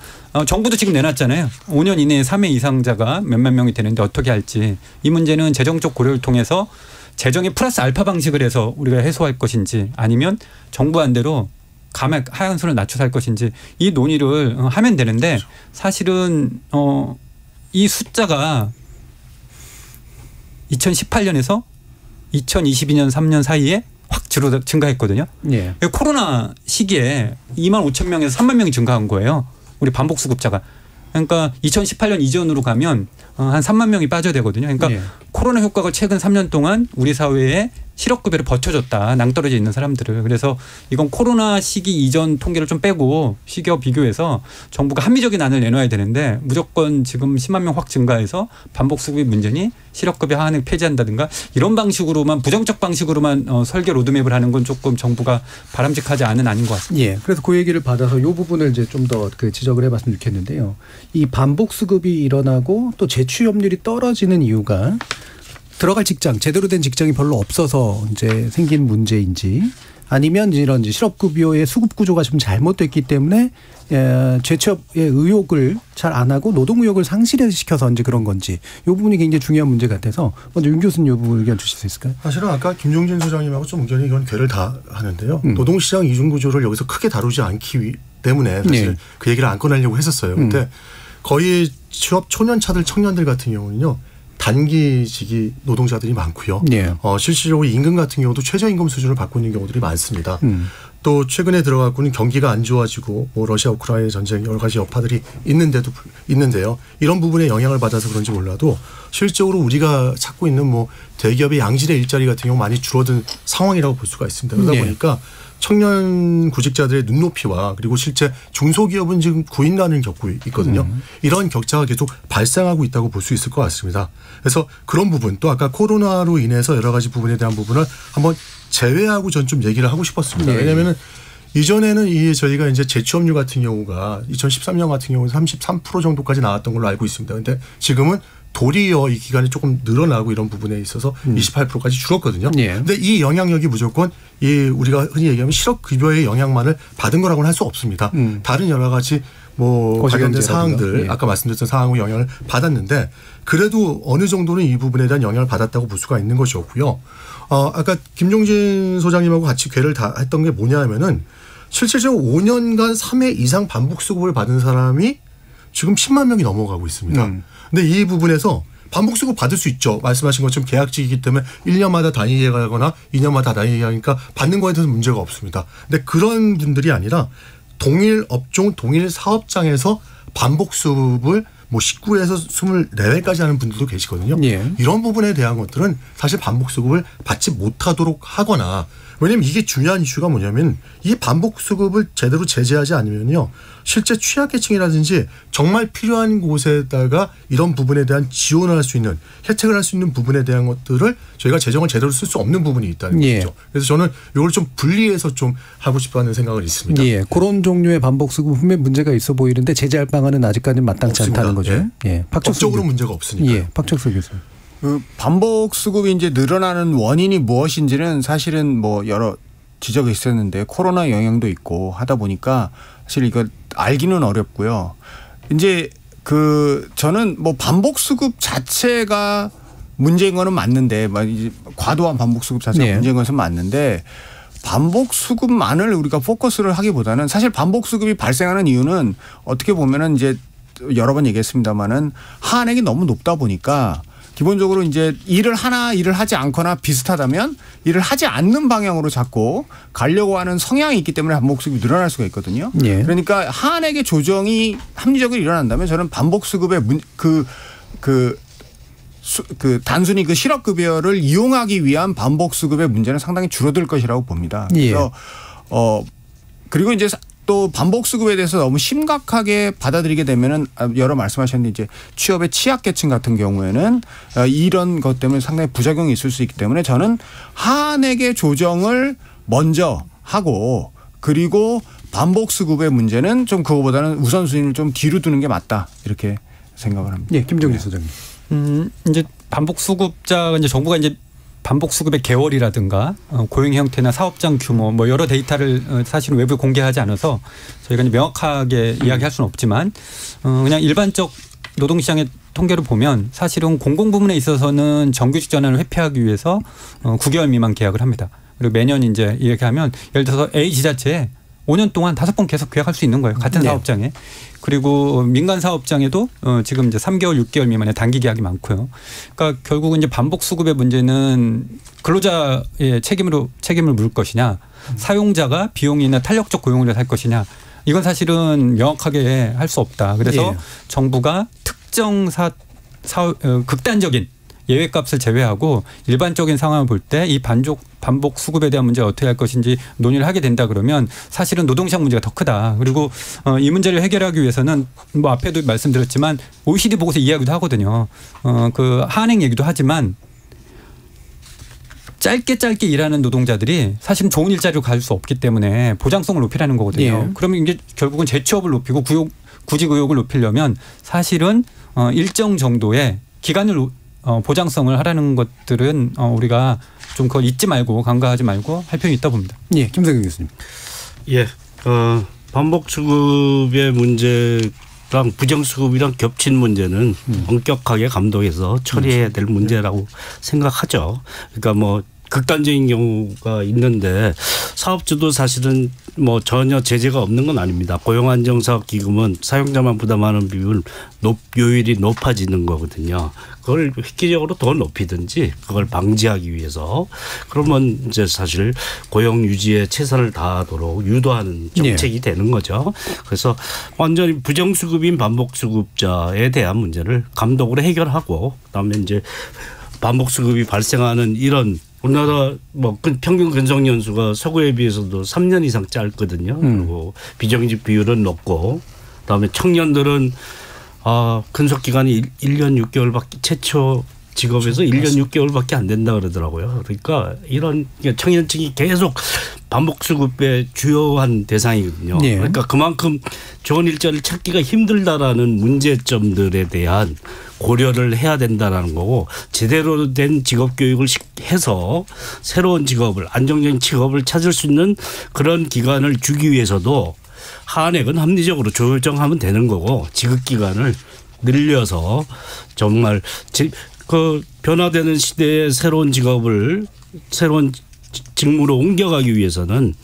정부도 지금 내놨잖아요. 5년 이내에 3회 이상자가 몇만 명이 되는데 어떻게 할지 이 문제는 재정적 고려를 통해서 재정의 플러스 알파 방식을 해서 우리가 해소할 것인지 아니면 정부 안대로 감액 하향선을 낮춰서 할 것인지 이 논의를 하면 되는데 사실은 이 숫자가 2018년에서 2022년 3년 사이에 확 증가했거든요. 코로나 시기에 2만 5천 명에서 3만 명이 증가한 거예요. 우리 반복수급자가. 그러니까 2018년 이전으로 가면 한 3만 명이 빠져야 되거든요. 그러니까 코로나 효과가 최근 3년 동안 우리 사회에 실업급여를 버텨줬다. 낭떠러져 있는 사람들을. 그래서 이건 코로나 시기 이전 통계를 좀 빼고 시기와 비교해서 정부가 합리적인 안을 내놔야 되는데 무조건 지금 10만 명 확 증가해서 반복수급의 문제니 실업급여 하한을 폐지한다든가 이런 방식으로만 부정적 방식으로만 설계 로드맵을 하는 건 조금 정부가 바람직하지 않은 안인 것 같습니다. 그래서 그 얘기를 받아서 이 부분을 이제 좀 더 지적을 해봤으면 좋겠는데요. 이 반복수급이 일어나고 또 재취업률이 떨어지는 이유가 들어갈 직장, 제대로 된 직장이 별로 없어서 이제 생긴 문제인지 아니면 이런 실업급여의 수급 구조가 좀 잘못됐기 때문에 재취업의 의욕을 잘 안 하고 노동 의욕을 상실시켜서 이제 그런 건지 이 부분이 굉장히 중요한 문제 같아서 먼저 윤 교수님 이 부분 의견 주실 수 있을까요? 사실은 아까 김종진 소장님하고 좀 의견이 이건 괴를 다 하는데요. 노동시장 이중 구조를 여기서 크게 다루지 않기 때문에 사실 그 얘기를 안 꺼내려고 했었어요. 근데 거의 취업 초년차들 청년들 같은 경우는요. 단기직이 노동자들이 많고요. 실질적으로 임금 같은 경우도 최저임금 수준을 받고 있는 경우들이 많습니다. 또 최근에 들어가고는 경기가 안 좋아지고 뭐 러시아 우크라이나 전쟁 여러 가지 여파들이 있는데요. 이런 부분에 영향을 받아서 그런지 몰라도 실적으로 우리가 찾고 있는 뭐 대기업의 양질의 일자리 같은 경우 많이 줄어든 상황이라고 볼 수가 있습니다. 그러다 보니까 청년 구직자들의 눈높이와 그리고 실제 중소기업은 지금 구인난을 겪고 있거든요. 이런 격차가 계속 발생하고 있다고 볼 수 있을 것 같습니다. 그래서 그런 부분 또 아까 코로나로 인해서 여러 가지 부분에 대한 부분을 한번 제외하고 전 좀 얘기를 하고 싶었습니다. 왜냐하면은 이전에는 이 저희가 이제 재취업률 같은 경우가 2013년 같은 경우는 33% 정도까지 나왔던 걸로 알고 있습니다. 그런데 지금은 도리어 이 기간이 조금 늘어나고 이런 부분에 있어서 28%까지 줄었거든요. 그런데 이 영향력이 무조건 이 우리가 흔히 얘기하면 실업급여의 영향만을 받은 거라고는 할 수 없습니다. 다른 여러 가지 뭐 관련된 사항들 아까 말씀드렸던 사항으로 영향을 받았는데 그래도 어느 정도는 이 부분에 대한 영향을 받았다고 볼 수가 있는 것이었고요. 아까 김종진 소장님하고 같이 괴를 다 했던 게 뭐냐 하면은 실질적으로 5년간 3회 이상 반복 수급을 받은 사람이 지금 10만 명이 넘어가고 있습니다. 근데 이 부분에서 반복 수급 받을 수 있죠. 말씀하신 것처럼 계약직이기 때문에 1년마다 단위에 가거나 2년마다 단위에 가니까 받는 거에 대해서 문제가 없습니다. 근데 그런 분들이 아니라 동일 업종, 동일 사업장에서 반복 수급을 뭐 19에서 24회까지 하는 분들도 계시거든요. 이런 부분에 대한 것들은 사실 반복 수급을 받지 못하도록 하거나 왜냐하면 이게 중요한 이슈가 뭐냐면 이 반복 수급을 제대로 제재하지 않으면요. 실제 취약계층이라든지 정말 필요한 곳에다가 이런 부분에 대한 지원을 할 수 있는 혜택을 할 수 있는 부분에 대한 것들을 저희가 재정을 제대로 쓸 수 없는 부분이 있다는 거죠. 그래서 저는 이걸 좀 분리해서 좀 하고 싶어하는 생각은 있습니다. 그런 종류의 반복 수급 분명히 문제가 있어 보이는데 제재할 방안은 아직까지는 마땅치 없습니다. 않다는 거죠. 법적으로 문제가 없으니까. 박철수 교수. 그 반복 수급이 이제 늘어나는 원인이 무엇인지는 사실은 뭐 여러 지적이 있었는데 코로나 영향도 있고 하다 보니까 사실 이거 알기는 어렵고요. 이제 저는 뭐 반복 수급 자체가 문제인 거는 맞는데 과도한 반복 수급 자체가 문제인 것은 맞는데 반복 수급만을 우리가 포커스를 하기보다는 사실 반복 수급이 발생하는 이유는 어떻게 보면은 이제 여러 번 얘기했습니다마는 하한액이 너무 높다 보니까 기본적으로 이제 일을 하지 않거나 비슷하다면 일을 하지 않는 방향으로 자꾸 가려고 하는 성향이 있기 때문에 반복 수급이 늘어날 수가 있거든요. 그러니까 하한액의 조정이 합리적으로 일어난다면 저는 반복 수급의 단순히 그 실업급여를 이용하기 위한 반복 수급의 문제는 상당히 줄어들 것이라고 봅니다. 그래서 그리고 이제 또 반복 수급에 대해서 너무 심각하게 받아들이게 되면은 여러 말씀하셨는데 이제 취업의 취약계층 같은 경우에는 이런 것 때문에 상당히 부작용이 있을 수 있기 때문에 저는 하한액의 조정을 먼저 하고 그리고 반복 수급의 문제는 좀 그거보다는 우선순위를 좀 뒤로 두는 게 맞다 이렇게 생각을 합니다. 김정진 소장님. 이제 반복 수급자가 이제 정부가 이제 반복 수급의 개월이라든가 고용 형태나 사업장 규모 뭐 여러 데이터를 사실은 외부에 공개하지 않아서 저희가 이제 명확하게 이야기할 수는 없지만 그냥 일반적 노동시장의 통계를 보면 사실은 공공부문에 있어서는 정규직 전환을 회피하기 위해서 9개월 미만 계약을 합니다. 그리고 매년 이제 이야기하면 예를 들어서 A 지자체에 5년 동안 5번 계속 계약할 수 있는 거예요. 같은 사업장에. 그리고 민간 사업장에도 지금 이제 3개월, 6개월 미만의 단기 계약이 많고요. 그러니까 결국은 이제 반복 수급의 문제는 근로자의 책임을 물 것이냐, 사용자가 비용이나 탄력적 고용을 할 것이냐. 이건 사실은 명확하게 할 수 없다. 그래서 정부가 특정 극단적인 예외값을 제외하고 일반적인 상황을 볼 때 이 반복 수급에 대한 문제를 어떻게 할 것인지 논의를 하게 된다 그러면 사실은 노동시장 문제가 더 크다. 그리고 이 문제를 해결하기 위해서는 뭐 앞에도 말씀드렸지만 OECD 보고서 이야기도 하거든요. 그 하한액 얘기도 하지만 짧게 일하는 노동자들이 사실은 좋은 일자리로 갈 수 없기 때문에 보장성을 높이라는 거거든요. 그러면 이게 결국은 재취업을 높이고 구직 의욕을 높이려면 사실은 일정 정도의 기간을 보장성을 하라는 것들은 우리가 좀 그걸 잊지 말고 간과하지 말고 할 필요는 있다 봅니다. 예, 김성규 교수님. 예, 반복수급의 문제랑 부정수급이랑 겹친 문제는 엄격하게 감독해서 처리해야 될 문제라고 생각하죠. 그러니까 뭐 극단적인 경우가 있는데 사업주도 사실은 뭐 전혀 제재가 없는 건 아닙니다. 고용안정사업기금은 사용자만 부담하는 비율 요율이 높아지는 거거든요. 그걸 획기적으로 더 높이든지 그걸 방지하기 위해서 그러면 이제 사실 고용 유지에 최선을 다하도록 유도하는 정책이 되는 거죠. 그래서 완전히 부정수급인 반복수급자에 대한 문제를 감독으로 해결하고 그다음에 이제 반복수급이 발생하는 이런 우리나라 뭐 평균 근속 연수가 서구에 비해서도 3년 이상 짧거든요. 그리고 비정직 비율은 높고 그다음에 청년들은 근속 기간이 1년 6개월밖에 최초 직업에서 1년 6개월밖에 안 된다 그러더라고요. 그러니까 이런 청년층이 계속 반복수급의 주요한 대상이거든요. 네. 그러니까 그만큼 좋은 일자리를 찾기가 힘들다라는 문제점들에 대한 고려를 해야 된다라는 거고 제대로 된 직업교육을 해서 새로운 직업을 안정적인 직업을 찾을 수 있는 그런 기간을 주기 위해서도 한액은 합리적으로 조정하면 되는 거고 지급기간을 늘려서 정말 그 변화되는 시대에 새로운 직업을 새로운 직무로 옮겨가기 위해서는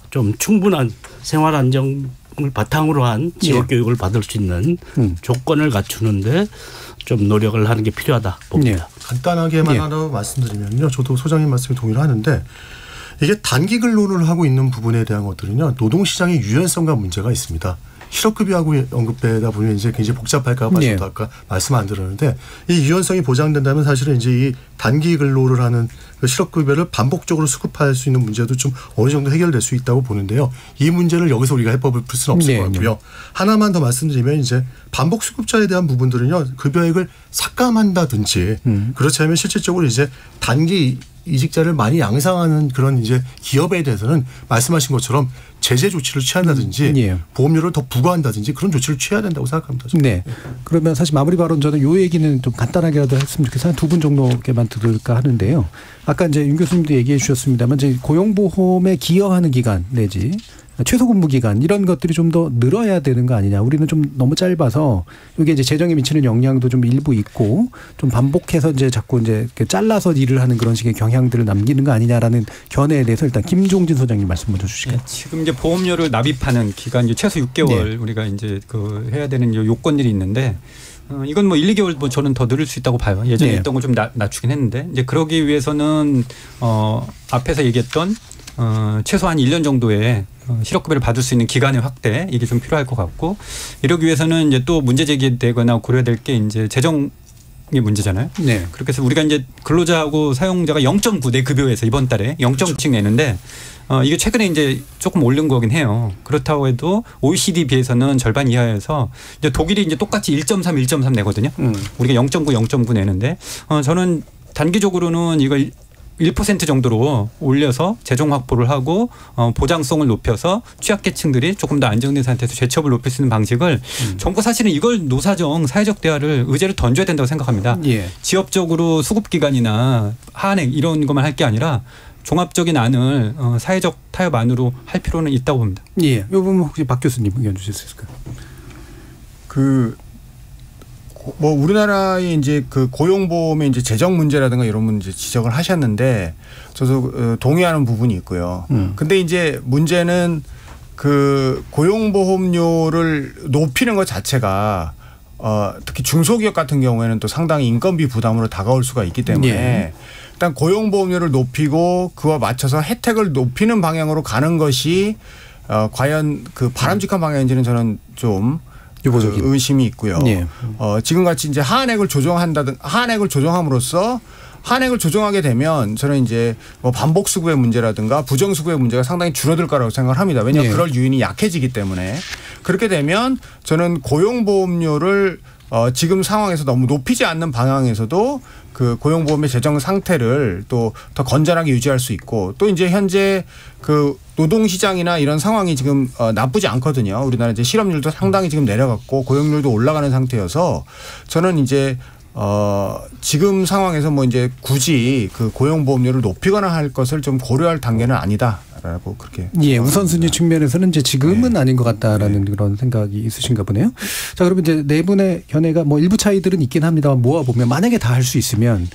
좀 충분한 생활 안정을 바탕으로 한 직업교육을 받을 수 있는 조건을 갖추는데 좀 노력을 하는 게 필요하다 봅니다. 간단하게만 하나 말씀드리면요. 저도 소장님 말씀에 동의를 하는데 이게 단기 근로를 하고 있는 부분에 대한 것들은요. 노동시장의 유연성과 문제가 있습니다. 실업급여하고 언급되다 보면 이제 굉장히 복잡할까 봐 저도 아까 말씀 안 드렸는데 이 유연성이 보장된다면 사실은 이제 이 단기 근로를 하는 그 실업급여를 반복적으로 수급할 수 있는 문제도 좀 어느 정도 해결될 수 있다고 보는데요. 이 문제를 여기서 우리가 해법을 풀 수는 없을 것 같고요. 하나만 더 말씀드리면 이제 반복 수급자에 대한 부분들은요. 급여액을 삭감한다든지 그렇지 않으면 실질적으로 이제 단기 이직자를 많이 양성하는 그런 이제 기업에 대해서는 말씀하신 것처럼 제재 조치를 취한다든지 보험료를 더 부과한다든지 그런 조치를 취해야 된다고 생각합니다. 네. 그러면 사실 마무리 발언 저는 요 얘기는 좀 간단하게라도 했으면 좋겠어요. 한 두 분 정도께만 들을까 하는데요. 아까 이제 윤 교수님도 얘기해 주셨습니다만 이제 고용보험에 기여하는 기간 내지 최소 근무 기간 이런 것들이 좀 더 늘어야 되는 거 아니냐. 우리는 좀 너무 짧아서 이게 이제 재정에 미치는 영향도 좀 일부 있고 좀 반복해서 이제 자꾸 이제 잘라서 일을 하는 그런 식의 경향들을 남기는 거 아니냐라는 견해에 대해서 일단 김종진 소장님 말씀 먼저 주시겠어요. 네, 지금 이제 보험료를 납입하는 기간 이제 최소 6개월 우리가 이제 그 해야 되는 요건들이 있는데 이건 뭐 1, 2개월 뭐 저는 더 늘릴 수 있다고 봐요. 예전에 있던 걸 좀 낮추긴 했는데 이제 그러기 위해서는 앞에서 얘기했던 최소한 1년 정도의 실업급여를 받을 수 있는 기간의 확대 이게 좀 필요할 것 같고 이러기 위해서는 이제 또 문제 제기되거나 고려될 게 이제 재정의 문제잖아요. 네. 그렇게 해서 우리가 이제 근로자하고 사용자가 0.9 내 급여에서 이번 달에 0.9씩 내는데 이게 최근에 이제 조금 오른 거긴 해요. 그렇다고 해도 OECD 비해서는 절반 이하여서 이제 독일이 이제 똑같이 1.3 내거든요. 우리가 0.9 내는데 저는 단기적으로는 이걸 1% 정도로 올려서 재정 확보를 하고 보장성을 높여서 취약계층들이 조금 더 안정된 상태에서 재취업을 높일 수 있는 방식을 정부 사실은 이걸 노사정 사회적 대화를 의제를 던져야 된다고 생각합니다. 지역적으로 수급기간이나 하한액 이런 것만 할 게 아니라 종합적인 안을 사회적 타협 안으로 할 필요는 있다고 봅니다. 예, 이 부분 혹시 박 교수님 의견 주실 수 있을까요? 뭐 우리나라의 이제 그 고용보험의 이제 재정 문제라든가 이런 문제 지적을 하셨는데 저도 동의하는 부분이 있고요. 근데 이제 문제는 그 고용보험료를 높이는 것 자체가 특히 중소기업 같은 경우에는 또 상당히 인건비 부담으로 다가올 수가 있기 때문에 일단 고용보험료를 높이고 그와 맞춰서 혜택을 높이는 방향으로 가는 것이 과연 그 바람직한 방향인지는 저는 좀 의심이 있고요. 지금같이 이제 하한액을 조정함으로써 한액을 조정하게 되면 저는 이제 뭐 반복 수급의 문제라든가 부정 수급의 문제가 상당히 줄어들 거라고 생각을 합니다. 왜냐하면 그럴 유인이 약해지기 때문에 그렇게 되면 저는 고용보험료를 지금 상황에서 너무 높이지 않는 방향에서도 그 고용보험의 재정 상태를 또 더 건전하게 유지할 수 있고 또 이제 현재 그 노동시장이나 이런 상황이 지금 나쁘지 않거든요. 우리나라 이제 실업률도 상당히 지금 내려갔고 고용률도 올라가는 상태여서 저는 이제 지금 상황에서 뭐 이제 굳이 그 고용보험료를 높이거나 할 것을 좀 고려할 단계는 아니다라고 그렇게. 예, 우선순위 측면에서는 이제 지금은 아닌 것 같다라는 그런 생각이 있으신가 보네요. 자, 그러면 이제 네 분의 견해가 뭐 일부 차이들은 있긴 합니다만 모아보면 만약에 다 할 수 있으면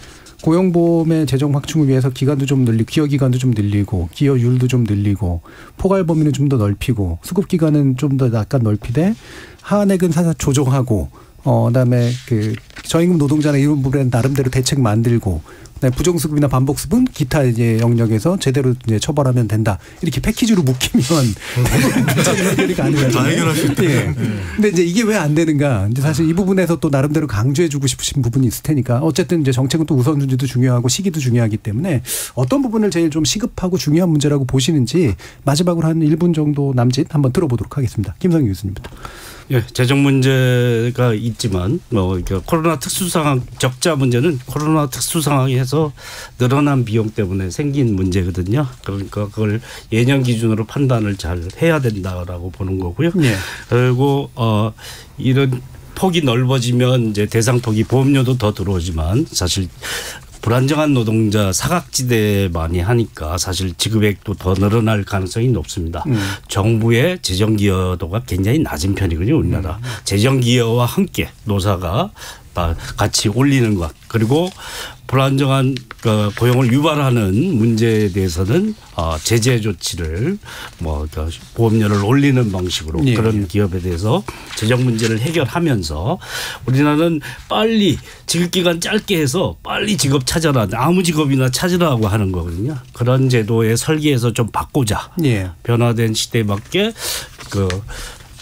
고용보험의 재정 확충을 위해서 기간도 좀 늘리고 기여 기간도 좀 늘리고 기여율도 좀 늘리고 포괄 범위는 좀 더 넓히고 수급 기간은 좀 더 약간 넓히되 하한액은 살짝 조정하고 그다음에 그 저임금 노동자나 이런 부분에 나름대로 대책 만들고 부정수급이나 반복수급은 기타 이제 영역에서 제대로 이제 처벌하면 된다. 이렇게 패키지로 묶이면 해결이 가능하죠. 다 해결할 수 있다. 예. 근데 이제 이게 왜 안 되는가? 이제 사실 이 부분에서 또 나름대로 강조해주고 싶으신 부분이 있을 테니까 어쨌든 이제 정책은 또 우선순위도 중요하고 시기도 중요하기 때문에 어떤 부분을 제일 좀 시급하고 중요한 문제라고 보시는지 마지막으로 한 1분 정도 남짓 한번 들어보도록 하겠습니다. 김성희 교수님부터. 예, 재정 문제가 있지만 코로나 특수 상황 적자 문제는 코로나 특수 상황에서 늘어난 비용 때문에 생긴 문제거든요. 그러니까 그걸 예년 기준으로 판단을 잘 해야 된다라고 보는 거고요. 예. 그리고 이런 폭이 넓어지면 이제 대상폭이 보험료도 더 들어오지만 사실 불안정한 노동자 사각지대 많이 하니까 사실 지급액도 더 늘어날 가능성이 높습니다. 정부의 재정 기여도가 굉장히 낮은 편이거든요. 우리나라. 재정 기여와 함께 노사가 같이 올리는 것 그리고 불안정한 고용을 유발하는 문제에 대해서는 제재 조치를 보험료를 올리는 방식으로 그런 기업에 대해서 재정 문제를 해결하면서 우리나라는 빨리 지급기간 짧게 해서 빨리 직업 찾아라 아무 직업이나 찾으라고 하는 거거든요. 그런 제도의 설계에서 좀 바꾸자. 변화된 시대에 맞게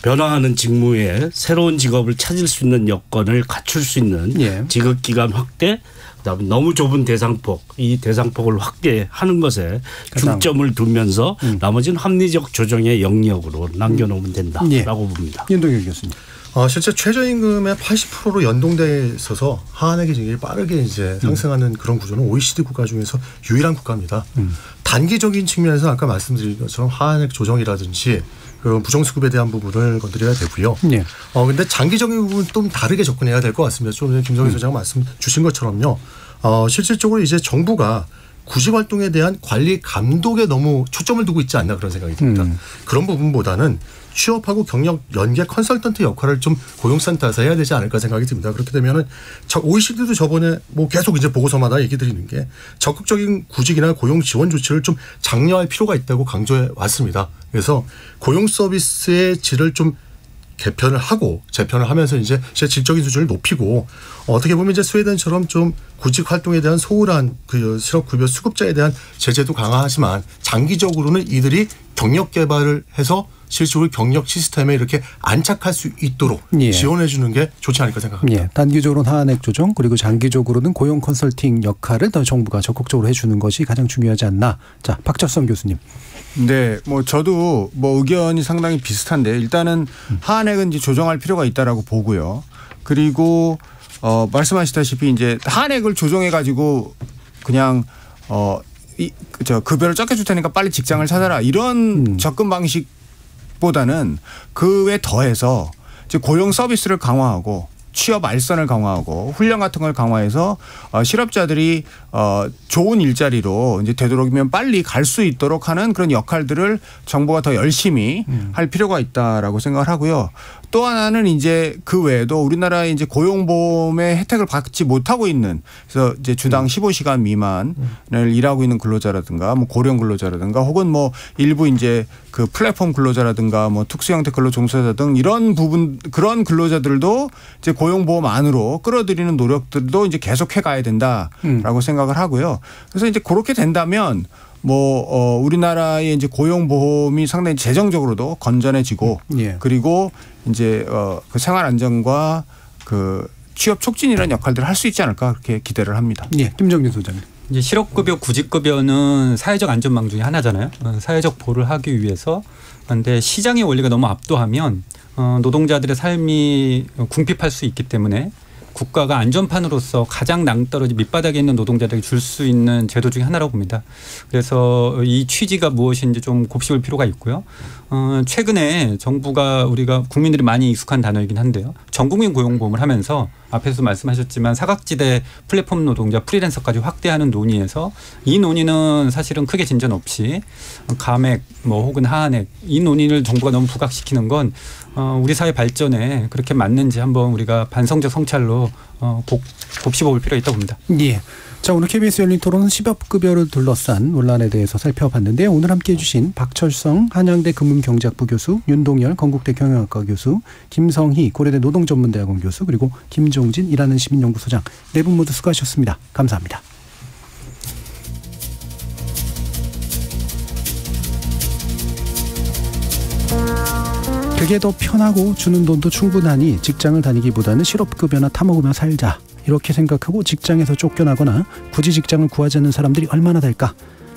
변화하는 직무에 새로운 직업을 찾을 수 있는 여건을 갖출 수 있는 지급기간 확대 그다음에 너무 좁은 대상폭 이 대상폭을 확대하는 것에 중점을 두면서 나머지는 합리적 조정의 영역으로 남겨놓으면 된다라고 봅니다. 윤동현 교수님. 실제 최저임금의 80%로 연동돼 있어서 하한액이 굉장히 빠르게 이제 상승하는 그런 구조는 OECD 국가 중에서 유일한 국가입니다. 단기적인 측면에서 아까 말씀드린 것처럼 하한액 조정이라든지 그 부정수급에 대한 부분을 건드려야 되고요. 근데 장기적인 부분은 좀 다르게 접근해야 될 것 같습니다. 좀 전에 김성희 소장 말씀 주신 것처럼요. 실질적으로 이제 정부가 구직 활동에 대한 관리 감독에 너무 초점을 두고 있지 않나 그런 생각이 듭니다. 그런 부분보다는 취업하고 경력 연계 컨설턴트 역할을 좀 고용센터에서 해야 되지 않을까 생각이 듭니다. 그렇게 되면은 OECD도 저번에 뭐 계속 이제 보고서마다 얘기 드리는 게 적극적인 구직이나 고용 지원 조치를 좀 장려할 필요가 있다고 강조해 왔습니다. 그래서 고용 서비스의 질을 좀 개편을 하고 재편을 하면서 이제 질적인 수준을 높이고 어떻게 보면 이제 스웨덴처럼 좀 구직 활동에 대한 소홀한 그 실업급여 수급자에 대한 제재도 강화하지만 장기적으로는 이들이 경력 개발을 해서 실질적으로 경력 시스템에 이렇게 안착할 수 있도록 지원해 주는 게 좋지 않을까 생각합니다. 단기적으로는 하한액 조정 그리고 장기적으로는 고용 컨설팅 역할을 더 정부가 적극적으로 해주는 것이 가장 중요하지 않나. 자, 박철성 교수님. 네, 뭐 저도 뭐 의견이 상당히 비슷한데 일단은 하한액은 이제 조정할 필요가 있다라고 보고요. 그리고 말씀하시다시피 이제 하한액을 조정해 가지고 그냥 급여를 적게 줄 테니까 빨리 직장을 찾아라 이런 접근 방식보다는 그 외 더해서 이제 고용 서비스를 강화하고 취업 알선을 강화하고 훈련 같은 걸 강화해서 실업자들이 좋은 일자리로 이제 되도록이면 빨리 갈 수 있도록 하는 그런 역할들을 정부가 더 열심히 할 필요가 있다라고 생각을 하고요. 또 하나는 이제 그 외에도 우리나라의 이제 고용보험의 혜택을 받지 못하고 있는 그래서 이제 주당 15시간 미만을 일하고 있는 근로자라든가 뭐 고령 근로자라든가 혹은 뭐 일부 이제 그 플랫폼 근로자라든가 뭐 특수형태 근로 종사자 등 이런 부분 그런 근로자들도 이제 고용보험 안으로 끌어들이는 노력들도 이제 계속해 가야 된다라고 생각을 하고요. 그래서 이제 그렇게 된다면 우리나라의 이제 고용보험이 상당히 재정적으로도 건전해지고 그리고 이제 그 생활 안정과 그 취업 촉진이라는 역할들을 할 수 있지 않을까 그렇게 기대를 합니다. 김정진 소장님. 이제 실업급여, 구직급여는 사회적 안전망 중에 하나잖아요. 사회적 보호를 하기 위해서. 그런데 시장의 원리가 너무 압도하면 노동자들의 삶이 궁핍할 수 있기 때문에 국가가 안전판으로서 가장 낭떠러지 밑바닥에 있는 노동자들에게 줄 수 있는 제도 중에 하나라고 봅니다. 그래서 이 취지가 무엇인지 좀 곱씹을 필요가 있고요. 최근에 정부가 우리가 국민들이 많이 익숙한 단어이긴 한데요. 전국민 고용보험을 하면서 앞에서 말씀하셨지만 사각지대 플랫폼 노동자 프리랜서까지 확대하는 논의에서 이 논의는 사실은 크게 진전 없이 감액 혹은 하한액 이 논의를 정부가 너무 부각시키는 건 우리 사회 발전에 그렇게 맞는지 한번 우리가 반성적 성찰로 곱씹어볼 필요가 있다고 봅니다. 예. 자, 오늘 KBS 열린 토론은 실업급여를 둘러싼 논란에 대해서 살펴봤는데요. 오늘 함께해 주신 박철성 한양대 금융경제학부 교수, 윤동열 건국대 경영학과 교수, 김성희 고려대 노동전문대학원 교수, 그리고 김종진 일하는 시민연구소장 네 분 모두 수고하셨습니다. 감사합니다. 그게 더 편하고 주는 돈도 충분하니 직장을 다니기보다는 실업급여나 타먹으며 살자. 이렇게 생각하고 직장에서 쫓겨나거나 굳이 직장을 구하지 않는 사람들이 얼마나 될까?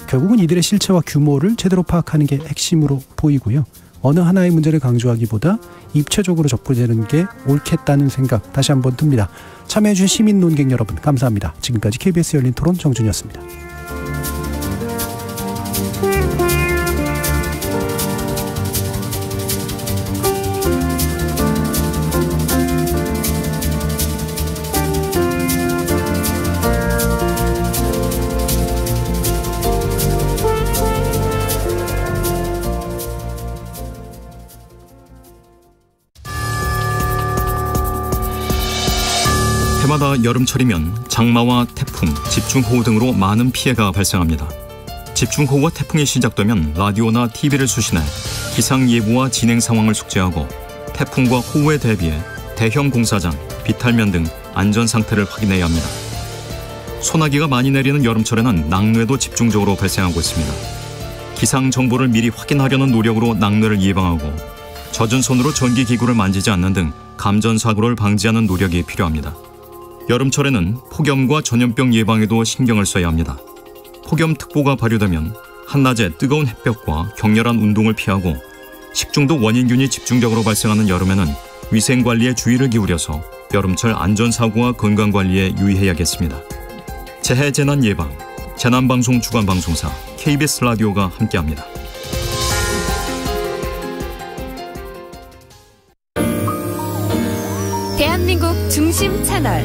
결국은 이들의 실체와 규모를 제대로 파악하는 게 핵심으로 보이고요. 어느 하나의 문제를 강조하기보다 입체적으로 접근하는 게 옳겠다는 생각 다시 한번 듭니다. 참여해 주신 시민 논객 여러분 감사합니다. 지금까지 KBS 열린 토론 정준이었습니다. 해마다 여름철이면 장마와 태풍, 집중호우 등으로 많은 피해가 발생합니다. 집중호우와 태풍이 시작되면 라디오나 TV를 수신해 기상예보와 진행 상황을 숙지하고 태풍과 호우에 대비해 대형 공사장, 비탈면 등 안전상태를 확인해야 합니다. 소나기가 많이 내리는 여름철에는 낙뢰도 집중적으로 발생하고 있습니다. 기상 정보를 미리 확인하려는 노력으로 낙뢰를 예방하고 젖은 손으로 전기기구를 만지지 않는 등 감전사고를 방지하는 노력이 필요합니다. 여름철에는 폭염과 전염병 예방에도 신경을 써야 합니다. 폭염특보가 발효되면 한낮에 뜨거운 햇볕과 격렬한 운동을 피하고 식중독 원인균이 집중적으로 발생하는 여름에는 위생관리에 주의를 기울여서 여름철 안전사고와 건강관리에 유의해야겠습니다. 재해재난 예방, 재난방송 주간방송사 KBS 라디오가 함께합니다. 대한민국 중심 채널